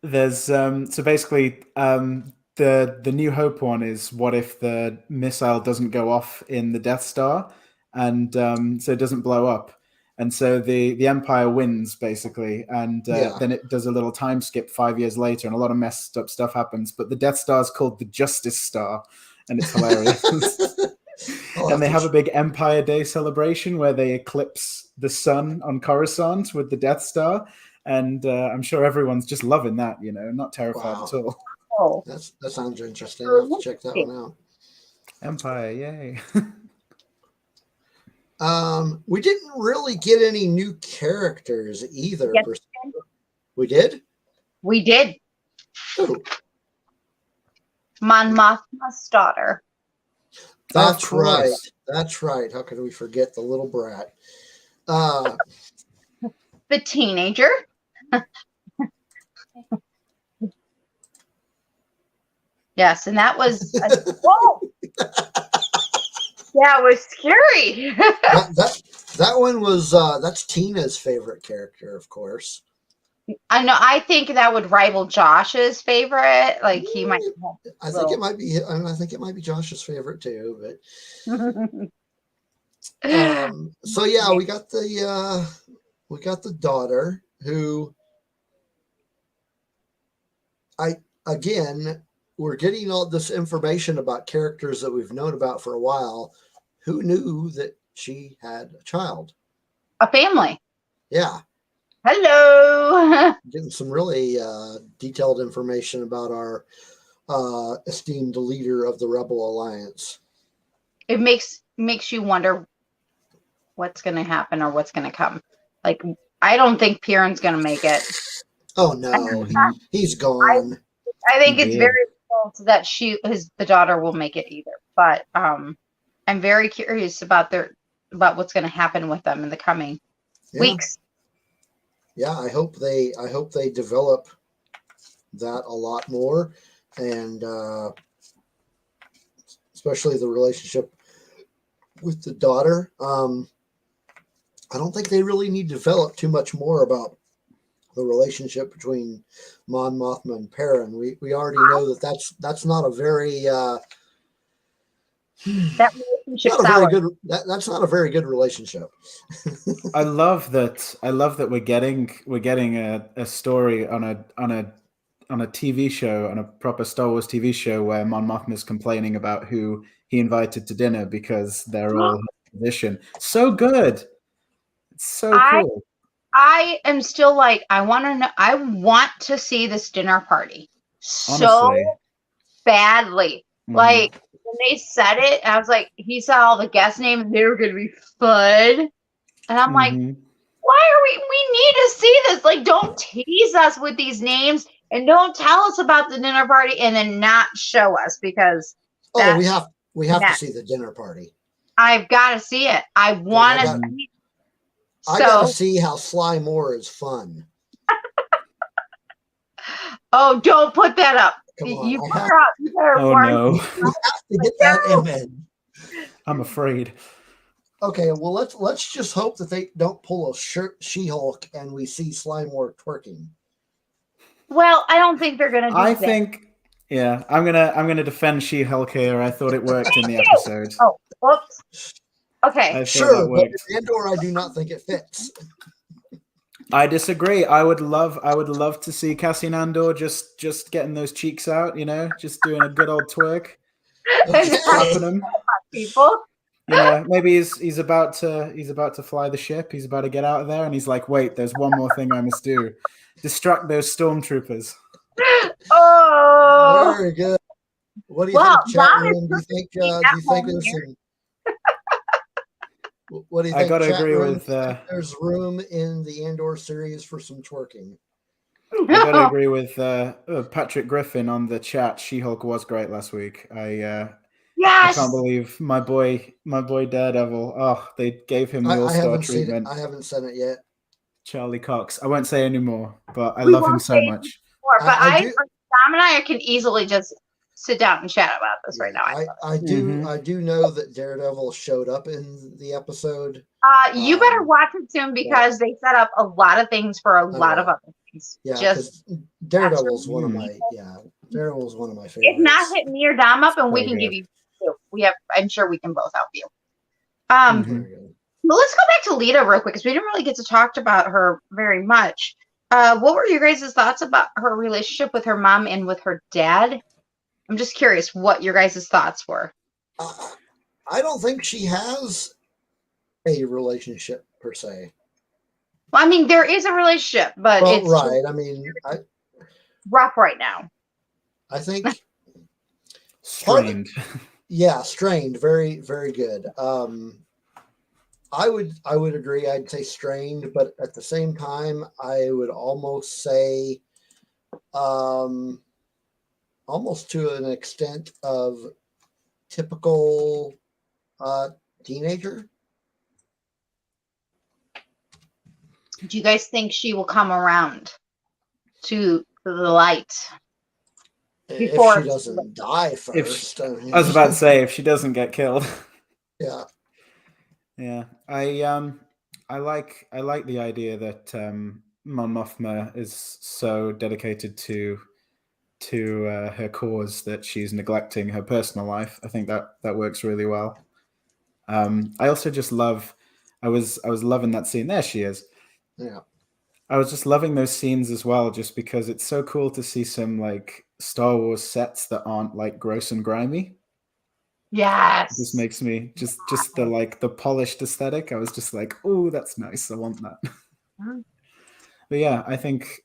There's so basically the New Hope one is, what if the missile doesn't go off in the Death Star, and so it doesn't blow up, and so the Empire wins basically, and then it does a little time skip 5 years later, and a lot of messed up stuff happens, but the Death Star is called the Justice Star, and it's hilarious. And they have a big Empire Day celebration where they eclipse the sun on Coruscant with the Death Star, and I'm sure everyone's just loving that, not terrified at all.
Oh,
that sounds interesting. I'll have to check that one out.
Empire, yay.
We didn't really get any new characters either.
Yes,
we did?
We did.
Who?
Mon Mothma's daughter.
That's right. That's right. How could we forget the little brat?
The teenager. Yes, and that was whoa. Yeah, it was scary.
that one was that's Tina's favorite character, of course.
I know. I think that would rival Josh's favorite. Like he might.
I think it might be. I think it might be Josh's favorite too. But so yeah, we got the daughter who we're getting all this information about characters that we've known about for a while. Who knew that she had a child.
A family.
Yeah.
Hello.
Getting some really detailed information about our esteemed leader of the Rebel Alliance.
It makes you wonder what's going to happen or what's going to come. Like, I don't think Piran's going to make it.
Oh no, he's gone.
I think
He
it's
did.
very difficult that the daughter will make it either. But I'm very curious about what's going to happen with them in the coming weeks.
Yeah, I hope they develop that a lot more, and especially the relationship with the daughter. I don't think they really need to develop too much more about the relationship between Mon Mothma and Perrin. We already know that's not a very
That relationship's
not a very
sour.
good that's not a very good relationship.
I love that we're getting a story on a TV show, on a proper Star Wars TV show, where Mon Mothma is complaining about who he invited to dinner because they're all his position. So good. It's so cool.
I am still like, I want to see this dinner party so
Honestly.
badly. Like, when they said it, I was like, he said all the guest names, they were going to be fun. And I'm like, why are we need to see this? Like, don't tease us with these names and don't tell us about the dinner party and then not show us, because
we have to see the dinner party.
I've got to see it. I want to see it.
I got to see how Sly Moore is fun.
Oh, don't put that up.
Come on,
You put her up. You better warn
no.
We have to get that in.
I'm afraid.
Okay, well let's just hope that they don't pull a She-Hulk and we see Sly Moore twerking.
Well, I don't think they're gonna do that.
I think, yeah, I'm gonna defend She-Hulk here. I thought it worked in the episode.
Oh, whoops. Okay.
Sure, but in Andor, I do not think it fits.
I disagree. I would love to see Cassian Andor just getting those cheeks out, just doing a good old twerk, just clapping them.
People.
Maybe he's about to fly the ship. He's about to get out of there, and he's like, "Wait, there's one more thing I must do: distract those stormtroopers."
Oh, very good. What do you think, chat room? Do you think there's some? What do you think?
I gotta agree with.
There's room in the Andor series for some twerking.
I gotta agree with Patrick Griffin on the chat. She-Hulk was great last week. I can't believe my boy Daredevil. Oh, they gave him the all-star treatment.
I haven't seen it yet.
Charlie Cox. I won't say any more, but I love him so much.
But Dom and I can easily just sit down and chat about this right now.
I do know that Daredevil showed up in the episode.
You better watch it soon, because they set up a lot of things for a lot of other things.
Yeah, because Daredevil's one of my favorites.
If not, hit me or Dom up and we can give you two. I'm sure we can both help you. Well, let's go back to Lita real quick, because we didn't really get to talk about her very much. What were your guys' thoughts about her relationship with her mom and with her dad? I'm just curious what your guys' thoughts were.
I don't think she has a relationship per se.
Well, I mean, there is a relationship, but it's
right. I mean,
rough right now.
I think
strained.
Strained. Very, very good. I would agree. I'd say strained, but at the same time, I would almost say, almost to an extent of typical teenager.
Do you guys think she will come around to the light
before if she doesn't die first?
I was about to say, if she doesn't get killed.
Yeah.
Yeah. I like the idea that Mon Mothma is so dedicated to her cause that she's neglecting her personal life. I think that works really well. I also just love. I was loving that scene. There she is.
Yeah.
I was just loving those scenes as well, just because it's so cool to see some like Star Wars sets that aren't like gross and grimy.
Yes.
This makes me just the polished aesthetic. I was just like, oh, that's nice. I want that. But yeah, I think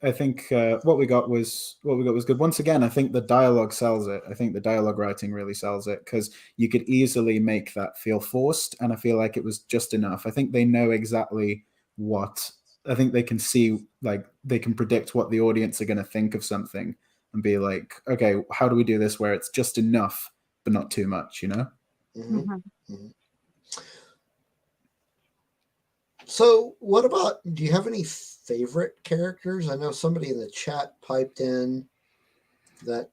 what we got was good. Once again, I think the dialogue sells it. I think the dialogue writing really sells it, because you could easily make that feel forced, and I feel like it was just enough. I think they know exactly what. I think they can see, like, they can predict what the audience are going to think of something, and be like, okay, how do we do this where it's just enough but not too much, you know?
Mm-hmm. Mm-hmm. So, what about? Do you have any favorite characters? I know somebody in the chat piped in that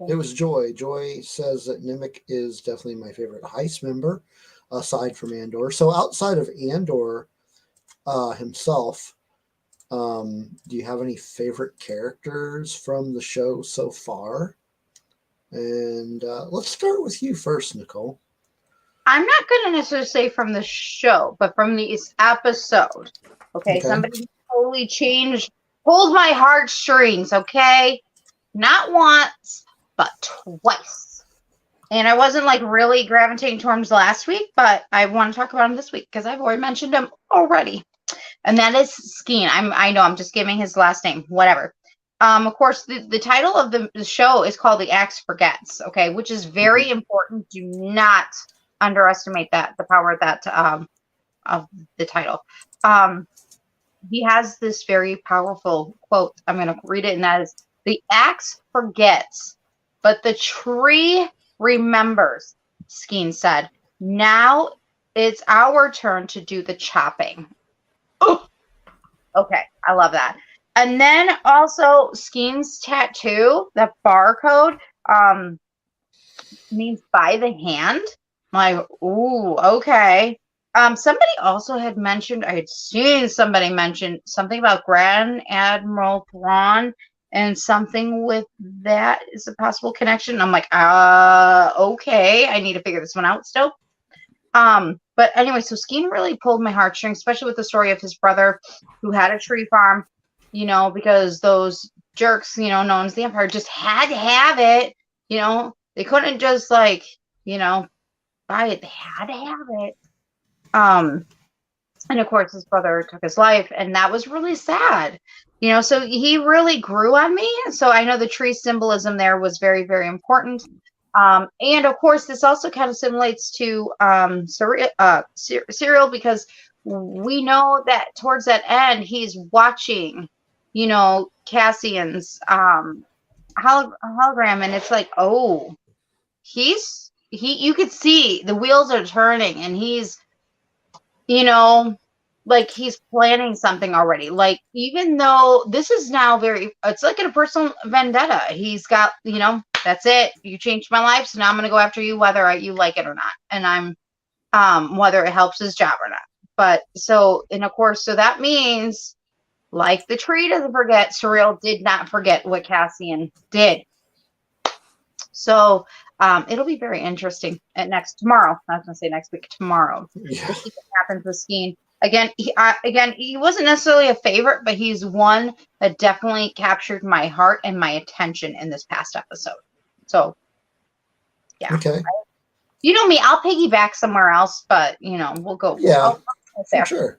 it was Joy. Joy says that Nimic is definitely my favorite heist member, aside from Andor. So, outside of Andor himself, do you have any favorite characters from the show so far? And let's start with you first, Nicole.
I'm not going to necessarily say from the show, but from this episode. Okay, somebody totally pulled my heartstrings, okay? Not once, but twice. And I wasn't like really gravitating towards last week, but I want to talk about him this week because I've already mentioned him already. And that is Skeen. I know I'm just giving his last name, whatever. Of course, the title of the show is called The Axe Forgets, okay, which is very important. Do not underestimate the power of that of the title. He has this very powerful quote. I'm going to read it, and that is, "The axe forgets, but the tree remembers," Skeen said. "Now it's our turn to do the chopping." Oh, okay, I love that. And then also Skeen's tattoo, the barcode, means by the hand. I'm like, ooh, okay. Somebody also had mentioned, I had seen somebody mention something about Grand Admiral Thrawn, and something with that is a possible connection. I'm like, okay, I need to figure this one out still. But anyway, so Skeen really pulled my heartstrings, especially with the story of his brother who had a tree farm, you know, because those jerks, you know, known as the Empire, just had to have it, you know. They couldn't just, like, you know, buy it. They had to have it. And of course his brother took his life, and that was really sad, you know. So he really grew on me. So I know the tree symbolism there was very, very important. And of course this also kind of simulates to Serial, because we know that towards that end he's watching, you know, Cassian's hologram, and it's like, oh, you could see the wheels are turning, and he's, you know, like he's planning something already. Like, even though this is now it's like a personal vendetta. He's got, you know, that's it. You changed my life, so now I'm going to go after you, whether you like it or not. And whether it helps his job or not. But so, and of course, so that means, like the tree doesn't forget, Surreal did not forget what Cassian did. So it'll be very interesting tomorrow. I was going to say next week, tomorrow.
Yeah.
To see what happens with Skeen. Again, he wasn't necessarily a favorite, but he's one that definitely captured my heart and my attention in this past episode. So, yeah.
Okay.
You know me, I'll piggyback somewhere else, but, you know, we'll go.
Yeah,
there.
Sure.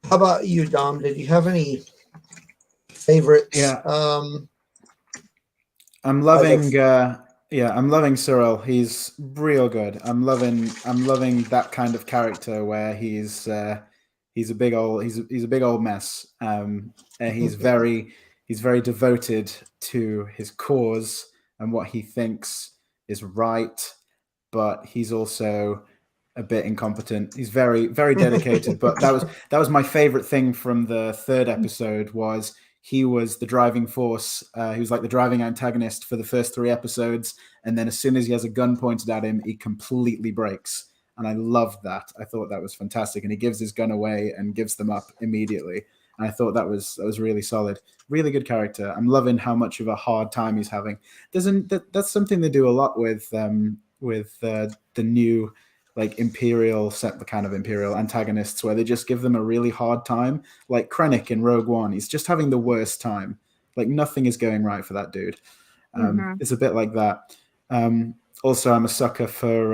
How about you, Dom? Did you have any favorites?
Yeah. I'm loving Cyril. He's real good. I'm loving that kind of character where he's a big old mess. And he's very devoted to his cause and what he thinks is right, but he's also a bit incompetent. He's very, very dedicated. But that was my favorite thing from the third episode. Was he was the driving force. He was like the driving antagonist for the first 3 episodes. And then as soon as he has a gun pointed at him, he completely breaks. And I loved that. I thought that was fantastic. And he gives his gun away and gives them up immediately. And I thought that was really solid. Really good character. I'm loving how much of a hard time he's having. That's something they do a lot with the new, like, the kind of imperial antagonists, where they just give them a really hard time. Like Krennic in Rogue One, he's just having the worst time. Like, nothing is going right for that dude. It's a bit like that. Also, I'm a sucker for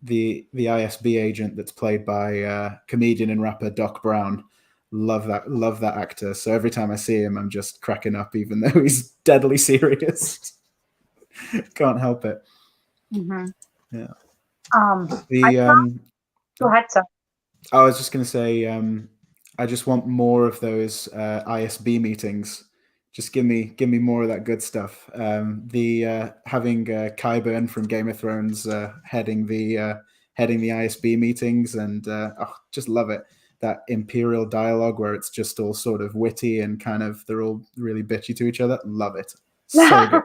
the ISB agent that's played by comedian and rapper Doc Brown. Love that actor. So every time I see him, I'm just cracking up, even though he's deadly serious. Can't help it.
Mm-hmm.
Yeah.
Go ahead, sir.
I was just going to say, I just want more of those ISB meetings. Just give me more of that good stuff. Having Qyburn from Game of Thrones heading the ISB meetings, and just love it. That Imperial dialogue where it's just all sort of witty and kind of they're all really bitchy to each other. Love it. So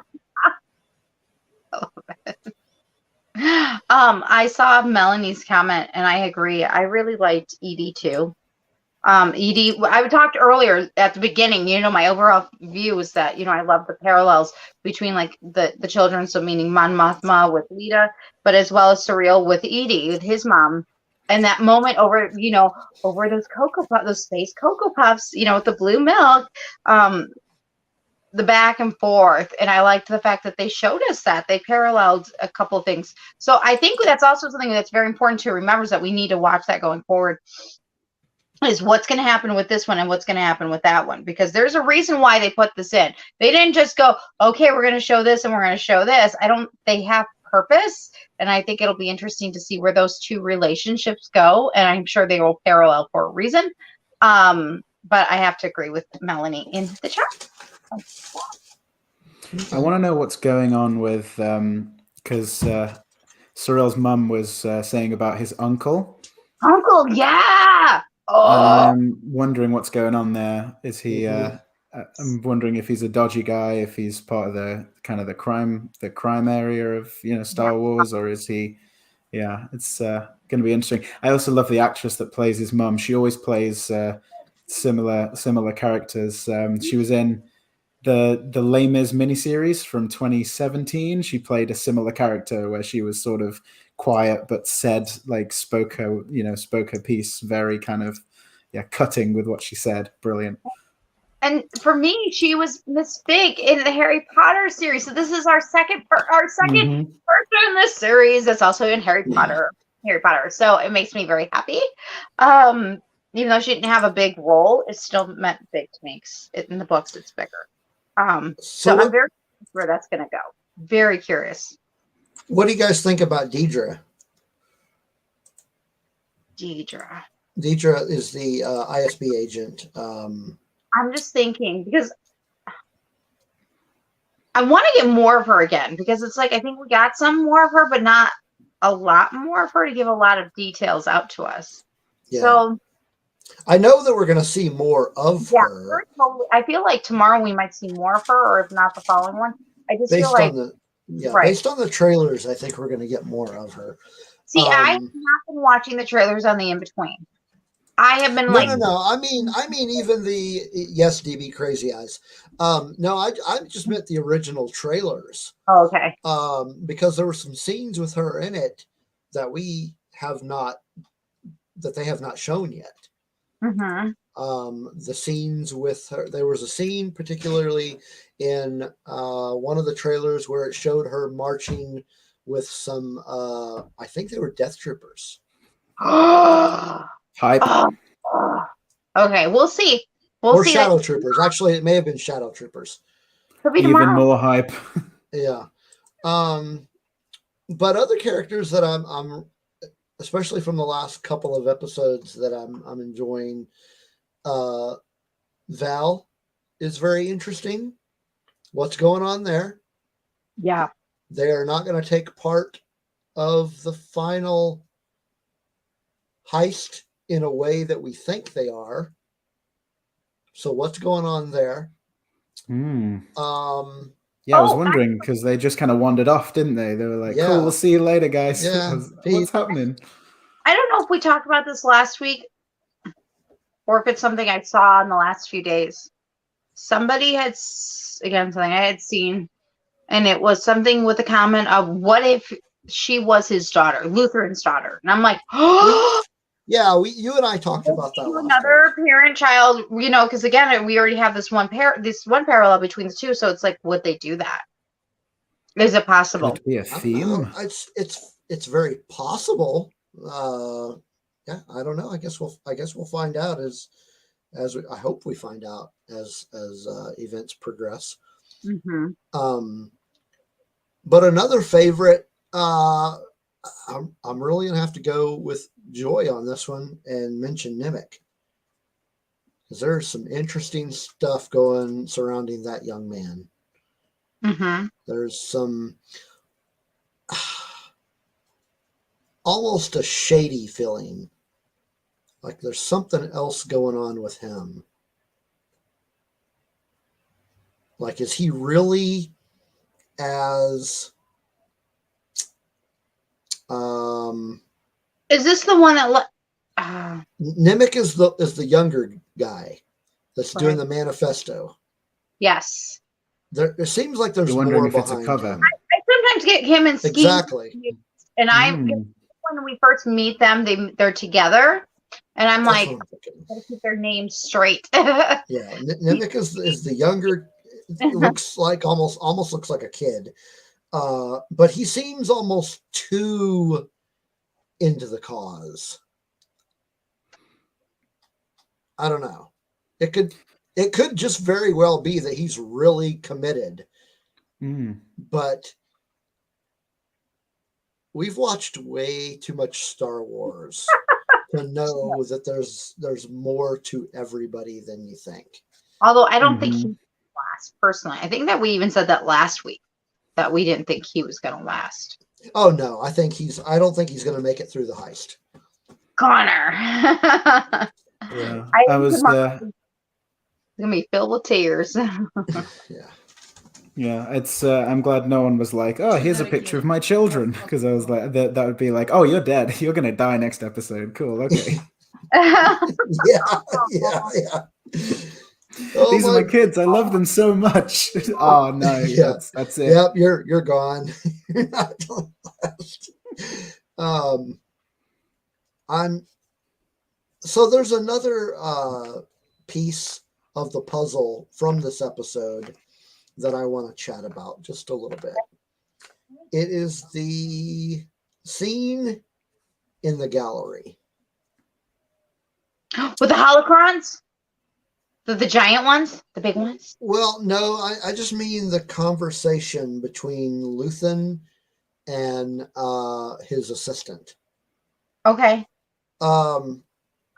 good.
I saw Melanie's comment and I agree. I really liked Edie too. Edie, I talked earlier at the beginning, my overall view is that, I love the parallels between like the children. So meaning Mon Mothma with Lita, but as well as Surreal with Edie, with his mom. And that moment over those those space Cocoa Puffs, with the blue milk, the back and forth. And I liked the fact that they showed us that they paralleled a couple of things. So I think that's also something that's very important to remember, is that we need to watch that going forward, is what's going to happen with this one and what's going to happen with that one, because there's a reason why they put this in. They didn't just go, okay, we're going to show this and we're going to show this. They have purpose. And I think it'll be interesting to see where those two relationships go. And I'm sure they will parallel for a reason. But I have to agree with Melanie in the chat.
I want to know what's going on with, because Surreal's mum was saying about his uncle.
Uncle, yeah. Oh.
I'm wondering what's going on there. Is he? I'm wondering if he's a dodgy guy, if he's part of the kind of the crime area of Star Wars, or is he? Yeah, it's going to be interesting. I also love the actress that plays his mum. She always plays similar characters. She was in the Les Mis miniseries from 2017. She played a similar character where she was sort of quiet but spoke her piece, very kind of cutting with what she said. Brilliant.
And for me, she was Miss Big in the Harry Potter series. So this is our second person in this series that's also in Harry Potter. So it makes me very happy. Even though she didn't have a big role, it still meant big to me. In the books, it's bigger. So I'm very curious where that's going to go. Very curious.
What do you guys think about Deidre? Deidre is the ISB agent.
I'm just thinking, because I want to get more of her again, because it's like I think we got some more of her, but not a lot more of her to give a lot of details out to us. Yeah. So
I know that we're going to see more of her.
I feel like tomorrow we might see more of her, or if not the following one. I just feel like
based on the trailers, I think we're going to get more of her.
See, I have not been watching the trailers on the in-between. I have been
No. I mean, even the DB Crazy Eyes. No, I just meant the original trailers.
Oh, okay.
Because there were some scenes with her in it that they have not shown yet.
Mm-hmm.
The scenes with her. There was a scene particularly in one of the trailers where it showed her marching with some. I think they were Death Troopers.
Hype.
Okay, we'll see.
Or Shadow Troopers. Actually, it may have been Shadow Troopers.
Even more hype.
Yeah. But other characters that I'm especially from the last couple of episodes that I'm enjoying, Val is very interesting. What's going on there?
Yeah.
They are not going to take part of the final heist in a way that we think they are. So what's going on there?
I was wondering, because they just kind of wandered off, didn't they? They were like, cool, we'll see you later, guys.
Yeah.
What's happening?
I don't know if we talked about this last week or if it's something I saw in the last few days. Somebody had, something I had seen, and it was something with a comment of, what if she was his daughter, Lutheran's daughter? And I'm like, oh,
yeah, you and I talked about that.
Another parent-child, because again, we already have this one parallel between the two. So it's like, would they do that? Is it possible?
Could be a
I don't
theme.
know. It's very possible. Yeah, I don't know. I guess we'll find out I hope we find out as events progress.
Mm-hmm.
But another favorite, I'm really gonna have to go with Joy on this one and mention Nimic, because there's some interesting stuff going surrounding that young man.
Mm-hmm.
There's some almost a shady feeling, like there's something else going on with him. Like, is he really as
Is this the one that
Nimic is the younger guy that's
Right.
doing the manifesto.
yes.
There seems like there's
You're wondering
more
if it's a
behind
cover.
him.
I sometimes get him and Ski.
Exactly.
And when we first meet them, they're together. And I'm
That's
like,
what I'm thinking.
gotta keep their names straight.
Yeah, Nimic is the younger. Looks like almost looks like a kid, but he seems almost too into the cause. I don't know. It could just very well be that he's really committed, but we've watched way too much Star Wars to know that there's more to everybody than you think.
Although I don't think he last personally. I think that we even said that last week that we didn't think he was going to last.
Oh no, I don't think he's going to make it through the heist.
Connor.
Yeah,
I was
gonna
be filled with tears.
Yeah.
Yeah, it's. I'm glad no one was like, "Oh, here's a picture of my children," because I was like, that would be like, "Oh, you're dead. You're gonna die next episode." Cool. Okay.
Yeah. Oh,
These are my kids. I love them so much. Oh no,
Yeah.
that's it.
Yep, you're gone. You're not last. So there's another piece of the puzzle from this episode that I want to chat about just a little bit. It is the scene in the gallery
with the holocrons. The giant ones, the big ones.
Well, no, I just mean the conversation between Luthen and his assistant.
Okay.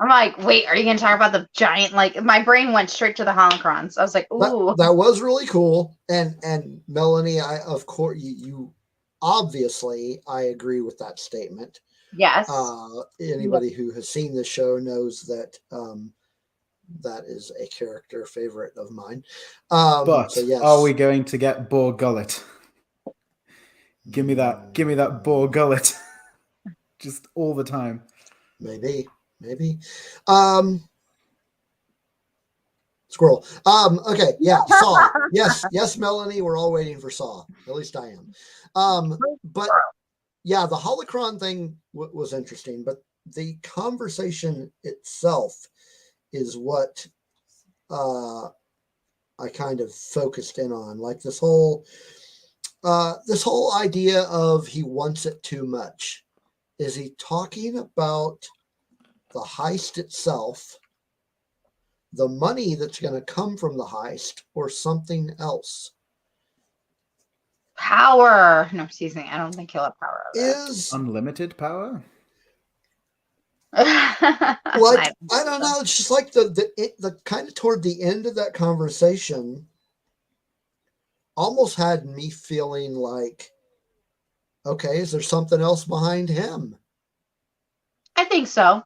I'm
like, wait, are you going to talk about the giant? Like, my brain went straight to the holocrons. I was like, ooh.
That was really cool. And Melanie, of course, you obviously, I agree with that statement.
Yes.
Anybody who has seen the show knows that that is a character favorite of mine.
But
so yes.
Are we going to get Boar Gullet? Give me that Boar Gullet. Just all the time.
Maybe. Squirrel. Okay, yeah, Saw. Yes, Melanie, we're all waiting for Saw. At least I am. But yeah, the holocron thing was interesting, but the conversation itself is what I kind of focused in on. Like this whole idea of he wants it too much. Is he talking about the heist itself, the money that's going to come from the heist, or something else?
Power. No, excuse me. I don't think he'll have power.
Is
unlimited power?
Like, I don't know. It's just like the kind of toward the end of that conversation almost had me feeling like, okay, is there something else behind him?
I think so.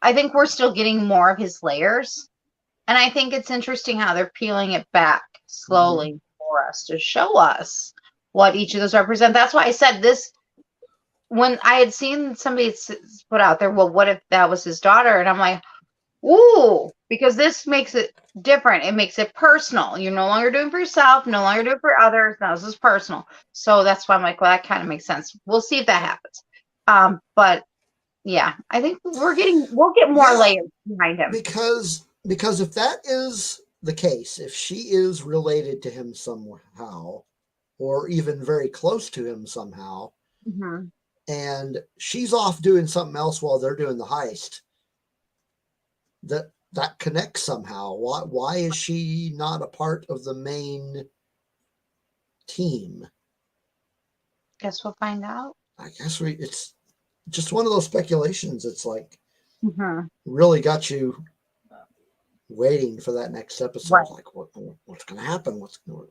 I think we're still getting more of his layers. And I think it's interesting how they're peeling it back slowly for us to show us what each of those represent. That's why I said this when I had seen somebody put out there, well, what if that was his daughter? And I'm like, ooh, because this makes it different. It makes it personal. You're no longer doing for yourself, no longer doing for others. Now this is personal. So that's why I'm like, well, that kind of makes sense. We'll see if that happens. But yeah, I think we'll get more layers behind him.
Because if that is the case, if she is related to him somehow, or even very close to him somehow.
Mm-hmm.
And she's off doing something else while they're doing the heist. That connects somehow. Why is she not a part of the main team?
Guess we'll find out.
I guess it's just one of those speculations. It's like
Mm-hmm.
really got you waiting for that next episode.
Right.
Like what's going to happen? What's going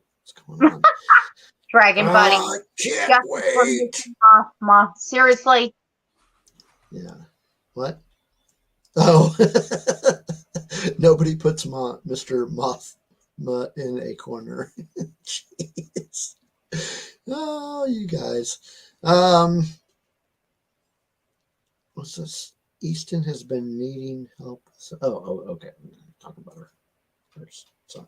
on?
Dragon Buddy.
I can't
Yes,
wait.
Moth. Seriously.
Yeah. What? Oh, nobody puts Mr. Moth in a corner. Jeez. Oh, you guys. What's this? Easton has been needing help. Okay. Talking about her son.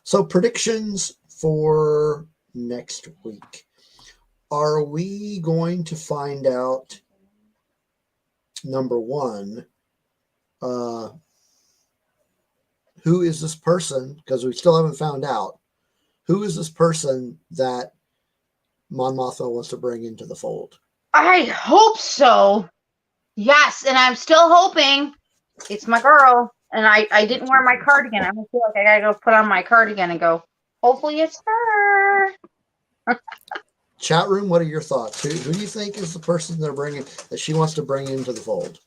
So predictions for next week. Are we going to find out, number one, who is this person? Because we still haven't found out. Who is this person that Mon Mothma wants to bring into the fold?
I hope so. Yes, and I'm still hoping it's my girl. And I didn't wear my cardigan. I feel like I gotta go put on my cardigan and go, hopefully it's her.
Chat room, what are your thoughts? Who do you think is the person that she wants to bring into the fold?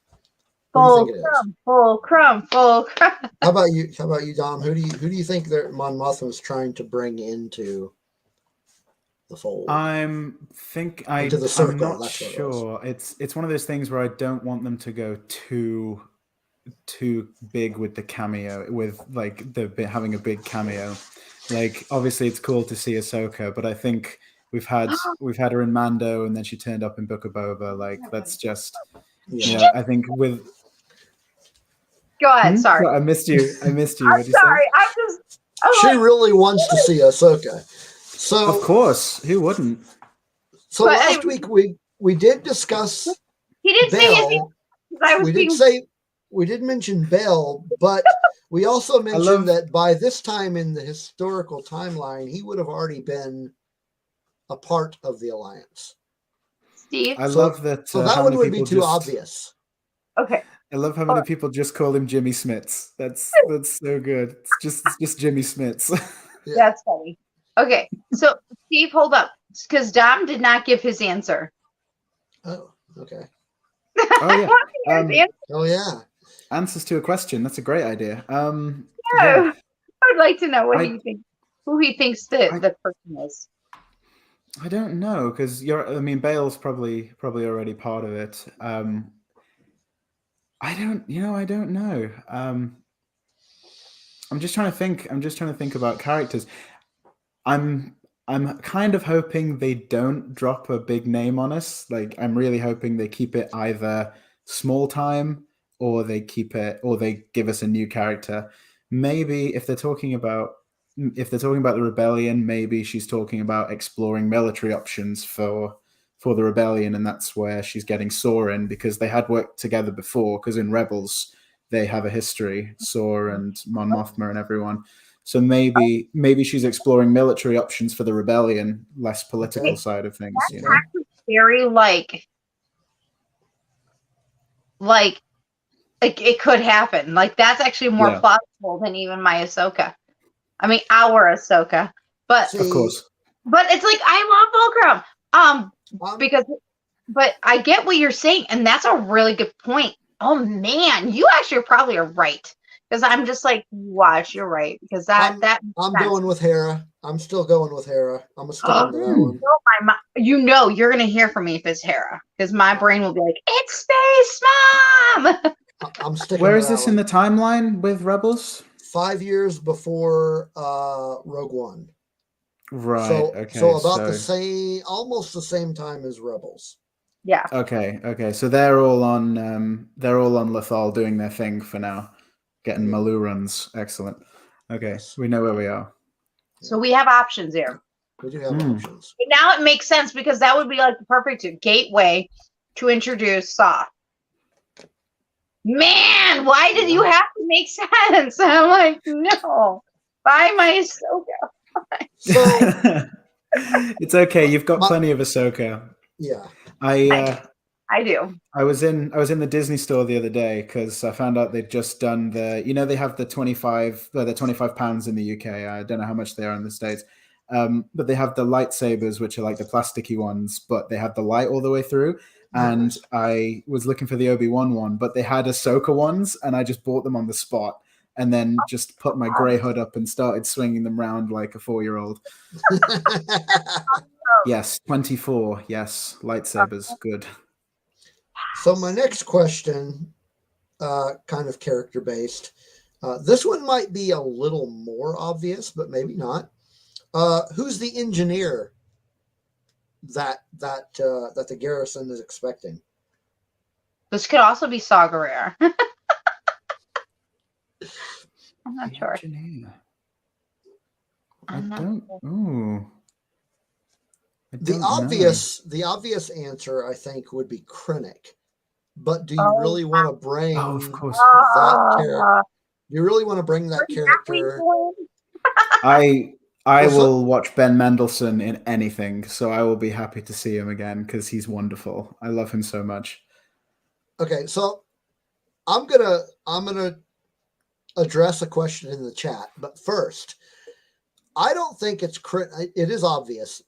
Who do you think it is?
Full crumb.
How about you, Dom? Who do you think that Mon Mothma is trying to bring into the fold?
I'm not sure. It's one of those things where I don't want them to go too big with the cameo, with like having a big cameo. Like obviously it's cool to see Ahsoka, but I think we've had her in Mando, and then she turned up in Book of Boba. Like that's just I think with.
Go ahead. Sorry,
I missed you.
I'm sorry.
She really wants to see Ahsoka. So
of course, who wouldn't?
So last week we did discuss.
He did
Bail. We did mention Bell, but we also mentioned that by this time in the historical timeline, he would have already been a part of the Alliance.
Steve,
I love that.
So that one would be too obvious.
Okay.
I love how many people just call him Jimmy Smits. That's so good. It's just Jimmy Smits.
Yeah.
That's funny. Okay, so Steve, hold up, because Dom did not give his answer.
Oh, okay.
Oh yeah.
Oh yeah.
Answers to a question. That's a great idea.
I would like to know what he thinks. Who he thinks the person is.
I don't know, because Bale's probably already part of it. I don't know. I'm just trying to think about characters. I'm kind of hoping they don't drop a big name on us. Like I'm really hoping they keep it either small time or they give us a new character. Maybe if they're talking about the rebellion, maybe she's talking about exploring military options for the rebellion, and that's where she's getting Saw in, because they had worked together before, because in Rebels they have a history, Saw and Mon Mothma and everyone. So maybe she's exploring military options for the rebellion, less political side of things.
That's actually very like it could happen. Like that's actually more plausible than even my Ahsoka. I mean, our Ahsoka, but
of course.
But it's like I love Fulcrum, but I get what you're saying, and that's a really good point. Oh man, you actually probably are right, because I'm just like, watch, you're right, because I'm
going with Hera. I'm still going with Hera. I'm gonna stick into that one.
You're gonna hear from me if it's Hera, because my brain will be like, it's Space Mom.
I'm sticking.
Where is this in the timeline with Rebels?
5 years before Rogue One.
Right.
So about the same, almost the same time as Rebels.
Yeah.
Okay. So they're all on Lothal doing their thing for now, getting Malu runs. Excellent. Okay, we know where we are.
So we have options here.
We do have options.
But now it makes sense, because that would be like the perfect gateway to introduce Saw. Man, why did you have to make sense? I'm like, no, buy my Ahsoka.
So
It's okay. You've got plenty of Ahsoka.
yeah,
I do.
I was in the Disney store the other day because I found out they'd just done they have the 25 £25 in the UK. I don't know how much they are in the States. But they have the lightsabers, which are like the plasticky ones, but they have the light all the way through. And I was looking for the Obi-Wan one, but they had Ahsoka ones, and I just bought them on the spot and then just put my gray hood up and started swinging them around like a 4-year-old. Yes, 24. Yes, lightsabers. Good.
So my next question, kind of character based. This one might be a little more obvious, but maybe not. Who's the engineer that the garrison is expecting?
This could also be Saw Gerrera. I'm not sure.
Engineer. I
I'm not
don't.
sure.
Ooh. I
The
don't
obvious answer, I think, would be Krennic. But do you really want to bring
know. Oh, of course.
that character? Do you really want to bring that character?
I
Well,
will watch Ben Mendelsohn in anything, so I will be happy to see him again because he's wonderful. I love him so much.
Okay, so I'm gonna address a question in the chat, but first, I don't think it's it is obvious.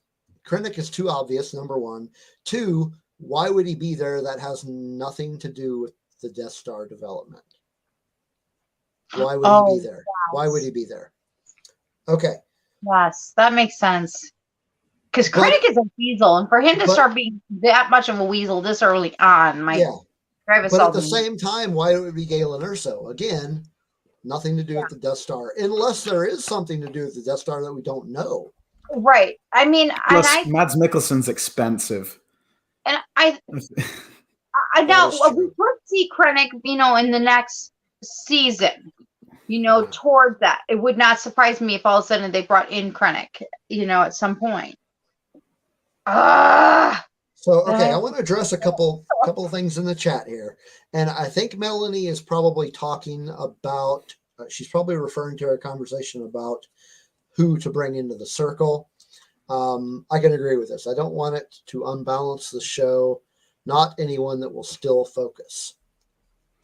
Krennic is too obvious, number one. Two, why would he be there? That has nothing to do with the Death Star development. Why would he be there?
Yes.
Why would he be there? Okay.
Yes, that makes sense. Because Krennic is a weasel, and for him to start being that much of a weasel this early on might drive us
but
all
at the same time, why would it be Galen Erso? Again, nothing to do with the Death Star, unless there is something to do with the Death Star that we don't know.
Right. I mean,
Plus, Mads Mikkelsen's expensive.
And I know we could see Krennic, in the next season, towards that. It would not surprise me if all of a sudden they brought in Krennic, at some point.
So, okay, I want to address a couple of things in the chat here. And I think Melanie is probably talking about, she's probably referring to our conversation about who to bring into the circle. I can agree with this. I don't want it to unbalance the show, not anyone that will still focus.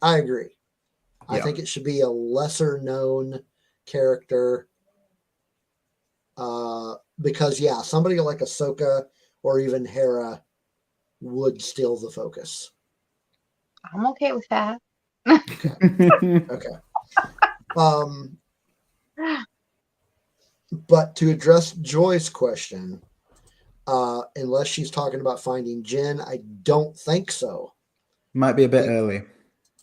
I agree. Yeah. I think it should be a lesser known character because, somebody like Ahsoka or even Hera would steal the focus.
I'm okay with that.
Okay. But to address Joy's question, unless she's talking about finding Jyn, I don't think so.
Might be a bit early.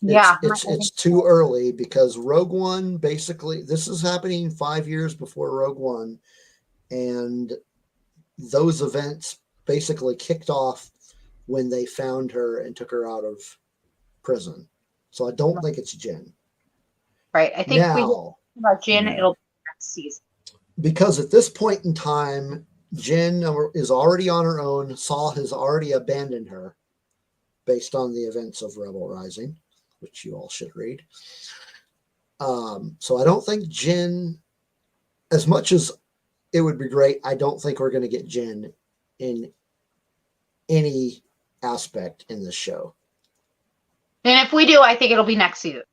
It's too early because Rogue One, basically, this is happening 5 years before Rogue One, and those events basically kicked off when they found her and took her out of prison. So I don't think it's Jyn.
Right. I think we talk about Jyn, it'll be next season. Because
at this point in time, Jyn is already on her own. Saul has already abandoned her based on the events of Rebel Rising, which you all should read. So I don't think Jyn, as much as it would be great, I don't think we're going to get Jyn in any aspect in this show.
And if we do, I think it'll be next season.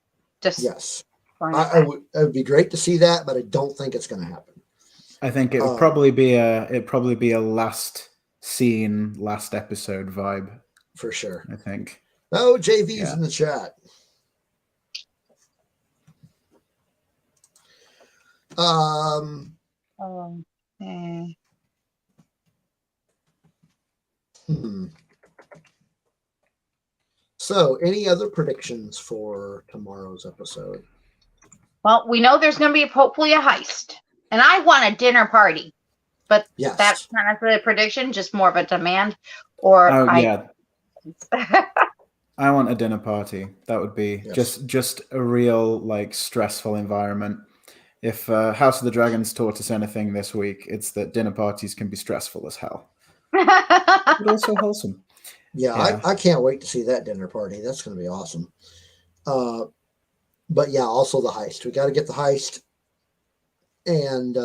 Yes. It would be great to see that, but I don't think it's going to happen.
I think it would probably be a last scene, last episode vibe.
For sure.
I think.
Oh, JV's in the chat. So, any other predictions for tomorrow's episode?
Well, we know there's going to be hopefully a heist. And I want a dinner party. But that's not necessarily a prediction, just more of a demand. I
want a dinner party. That would be just a real stressful environment. If House of the Dragons taught us anything this week, it's that dinner parties can be stressful as hell. But also wholesome.
Yeah. I can't wait to see that dinner party. That's going to be awesome. But also the heist. We got to get the heist. And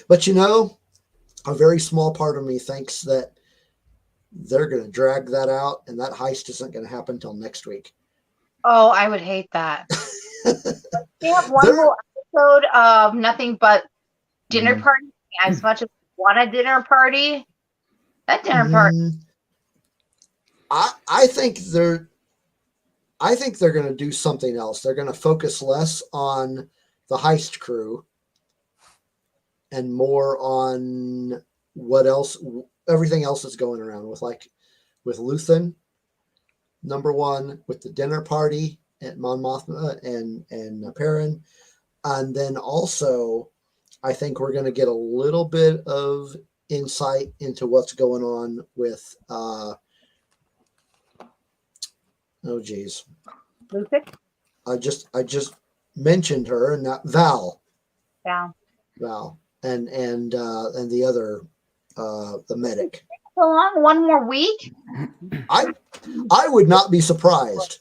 But a very small part of me thinks that they're going to drag that out, and that heist isn't going to happen until next week.
Oh, I would hate that. They have one
They're-
whole episode of nothing but dinner party. As much as I want a dinner party, that dinner party.
I think they're going to do something else. They're going to focus less on the heist crew and more on everything else that's going around with Luthen, number one, with the dinner party at Mon Mothma and Perrin. And then also, I think we're going to get a little bit of insight into what's going on with,
Luthen?
I just mentioned her, and that Val, and the other, the medic.
So long, one more week.
I would not be surprised.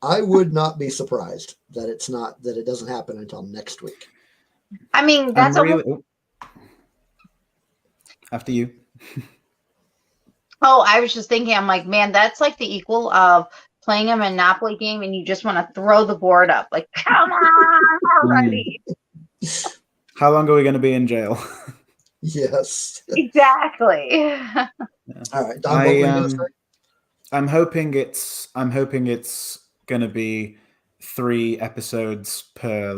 I would not be surprised that it doesn't happen until next week.
I mean, that's
after you.
Oh, I was just thinking, I'm like, man, that's like the equal of playing a Monopoly game and you just want to throw the board up. Like, come on already.
How long are we going to be in jail?
Yes.
Exactly.
Yeah. All right. Don,
I'm hoping it's going to be 3 episodes per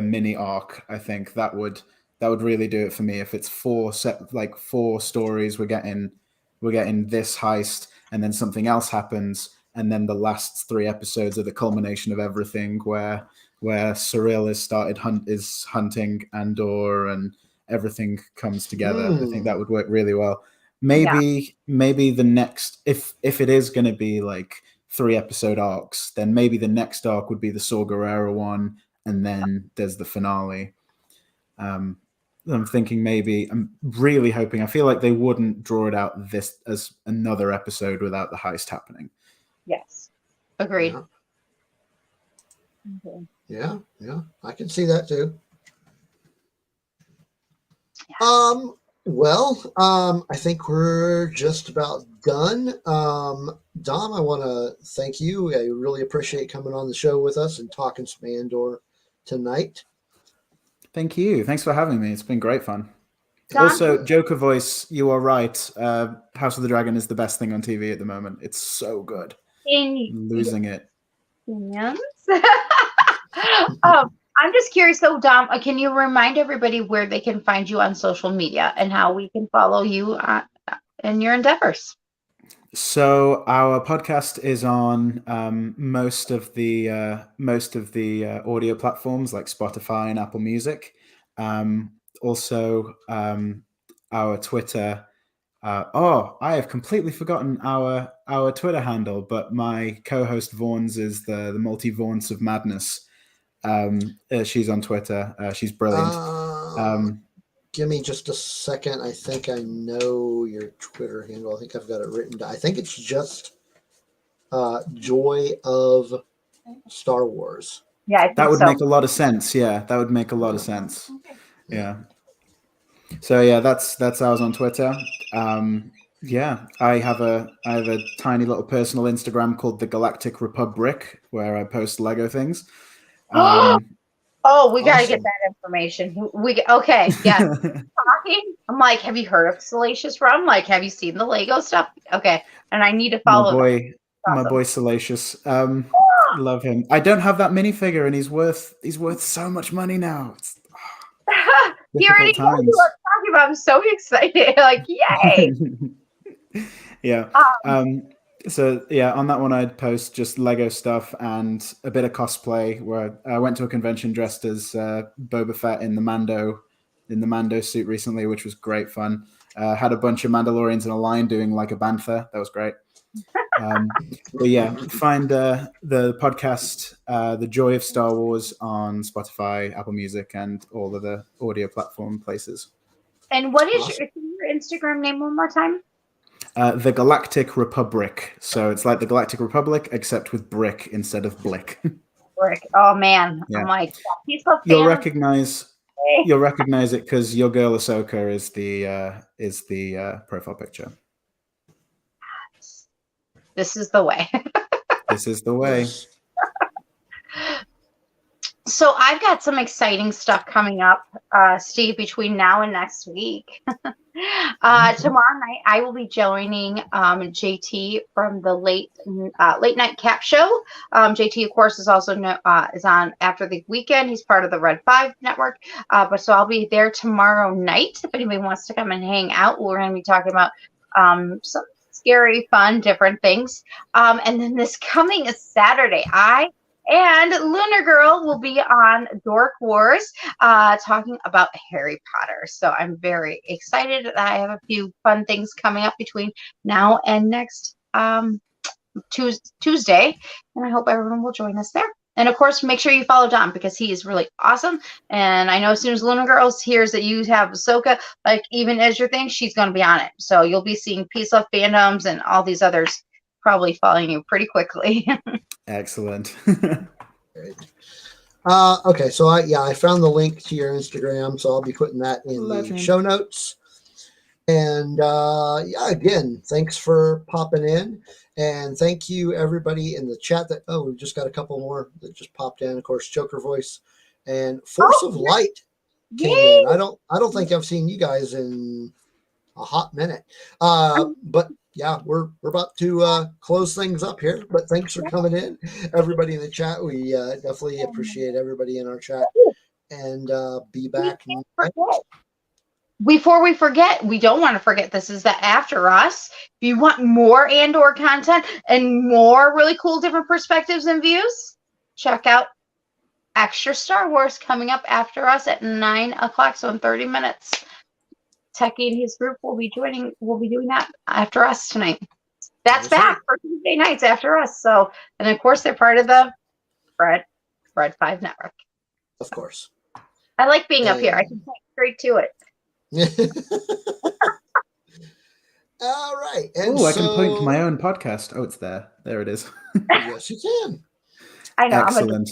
mini arc. I think that would really do it for me. If it's 4 stories, we're getting this heist, and then something else happens, and then the last 3 episodes are the culmination of everything, where Cyril is hunting Andor, and everything comes together. I think that would work really well. Maybe the next, if it is going to be 3 episode arcs, then maybe the next arc would be the Saw Gerrera one, and then there's the finale. I'm thinking I'm really hoping, I feel like they wouldn't draw it out this as another episode without the heist happening.
Yes. Agreed.
Yeah. Yeah. I can see that too. Yeah. I think we're just about done. Dom, I want to thank you. I really appreciate coming on the show with us and talking some Andor tonight.
Thank you. Thanks for having me. It's been great fun.
Dom?
Also, Joker voice, you are right. House of the Dragon is the best thing on TV at the moment. It's so good. Losing it.
Yes. I'm just curious, though, Dom, can you remind everybody where they can find you on social media and how we can follow you in your endeavors?
So our podcast is on most of the audio platforms like Spotify and Apple Music. Also, our Twitter. I have completely forgotten our Twitter handle, but my co-host Vaughn's is the multi-Vaughn's of madness. She's on Twitter. She's brilliant.
Give me just a second. I think I know your Twitter handle. I think I've got it written down. I think it's just Joy of Star Wars.
Yeah, I think
that would make a lot of sense. Yeah, that would make a lot of sense. Yeah. So yeah, that's ours on Twitter. Yeah, I have a tiny little personal Instagram called the Galactic Republic where I post Lego things.
Oh, we gotta get that information. Okay, yeah. Talking. I'm like, have you heard of Salacious Rum? Like, have you seen the Lego stuff? Okay, and I need to follow.
My boy Salacious. Love him. I don't have that minifigure, and he's worth so much money now.
He already knows what I'm talking about. I'm so excited. Like, yay!
Yeah. So yeah, on that one I'd post just Lego stuff and a bit of cosplay. Where I went to a convention dressed as Boba Fett in the Mando suit recently, which was great fun. Had a bunch of Mandalorians in a line doing like a bantha. That was great. But yeah, find the podcast, The Joy of Star Wars, on Spotify, Apple Music, and all of the audio platform places.
And what is your Instagram name one more time?
The Galactic Republic. So it's like the Galactic Republic, except with brick instead of blick.
Brick. Oh man, yeah. I'm like,
You'll recognize You'll recognize it because your girl Ahsoka is the profile picture.
This is the way.
This is the way.
So I've got some exciting stuff coming up, Steve, between now and next week. Tomorrow night, I will be joining JT from the late night cap show. JT, of course, is also is on After the Weekend. He's part of the Red 5 network. But so I'll be there tomorrow night. If anybody wants to come and hang out, we're going to be talking about some scary, fun, different things. And then this coming Saturday, I and Lunar Girl will be on Dork Wars talking about Harry Potter. So I'm very excited. I have a few fun things coming up between now and next Tuesday. And I hope everyone will join us there. And of course, make sure you follow Dom because he is really awesome. And I know as soon as Lunar Girl hears that you have Ahsoka, like even as your thing, she's going to be on it. So you'll be seeing Peace Love Fandoms and all these others probably following you pretty quickly.
Excellent.
Great. Okay, so I found the link to your Instagram, so I'll be putting that in the show notes. And again, thanks for popping in, and thank you everybody in the chat. We've just got a couple more that just popped in. Of course, Joker Voice and Force of Light came in. I don't think I've seen you guys in a hot minute, but. Yeah, we're about to close things up here, but thanks for coming in, everybody in the chat. We definitely appreciate everybody in our chat, and be back.
Before we forget, we don't want to forget this is the After Us. If you want more Andor content and more really cool different perspectives and views, check out Extra Star Wars coming up after us at 9 o'clock, so in 30 minutes. Techie and his group will be doing that after us tonight. That's back for Tuesday nights after us. So, and of course, they're part of the Red 5 network.
Of course.
I like being up here. I can point straight to it.
All right.
I can point to my own podcast. Oh, it's there. There it is.
Yes, you can.
I know.
Excellent.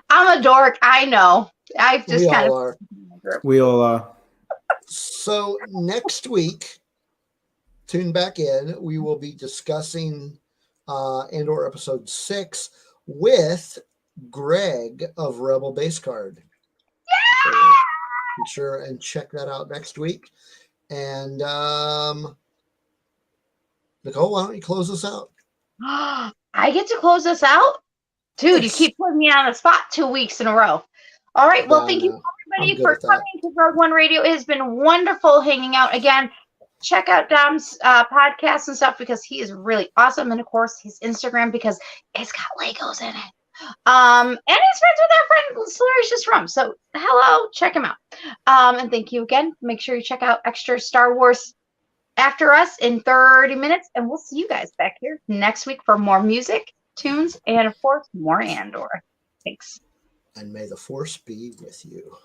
I'm a dork. I know. I've just
We all are.
So next week, tune back in. We will be discussing Andor episode 6 with Greg of Rebel Base Card. So be sure and check that out next week. And Nicole, why don't you close us out?
I get to close us out? Dude, yes. You keep putting me on the spot 2 weeks in a row. All right. Well, thank you everybody for coming to Rogue One Radio. It has been wonderful hanging out again. Check out Dom's podcast and stuff because he is really awesome. And of course, his Instagram because it's got Legos in it. And he's friends with our friend Salacious Rum. So hello, check him out. And thank you again. Make sure you check out Extra Star Wars after us in 30 minutes. And we'll see you guys back here next week for more music, tunes, and of course, more Andor. Thanks.
And may the Force be with you.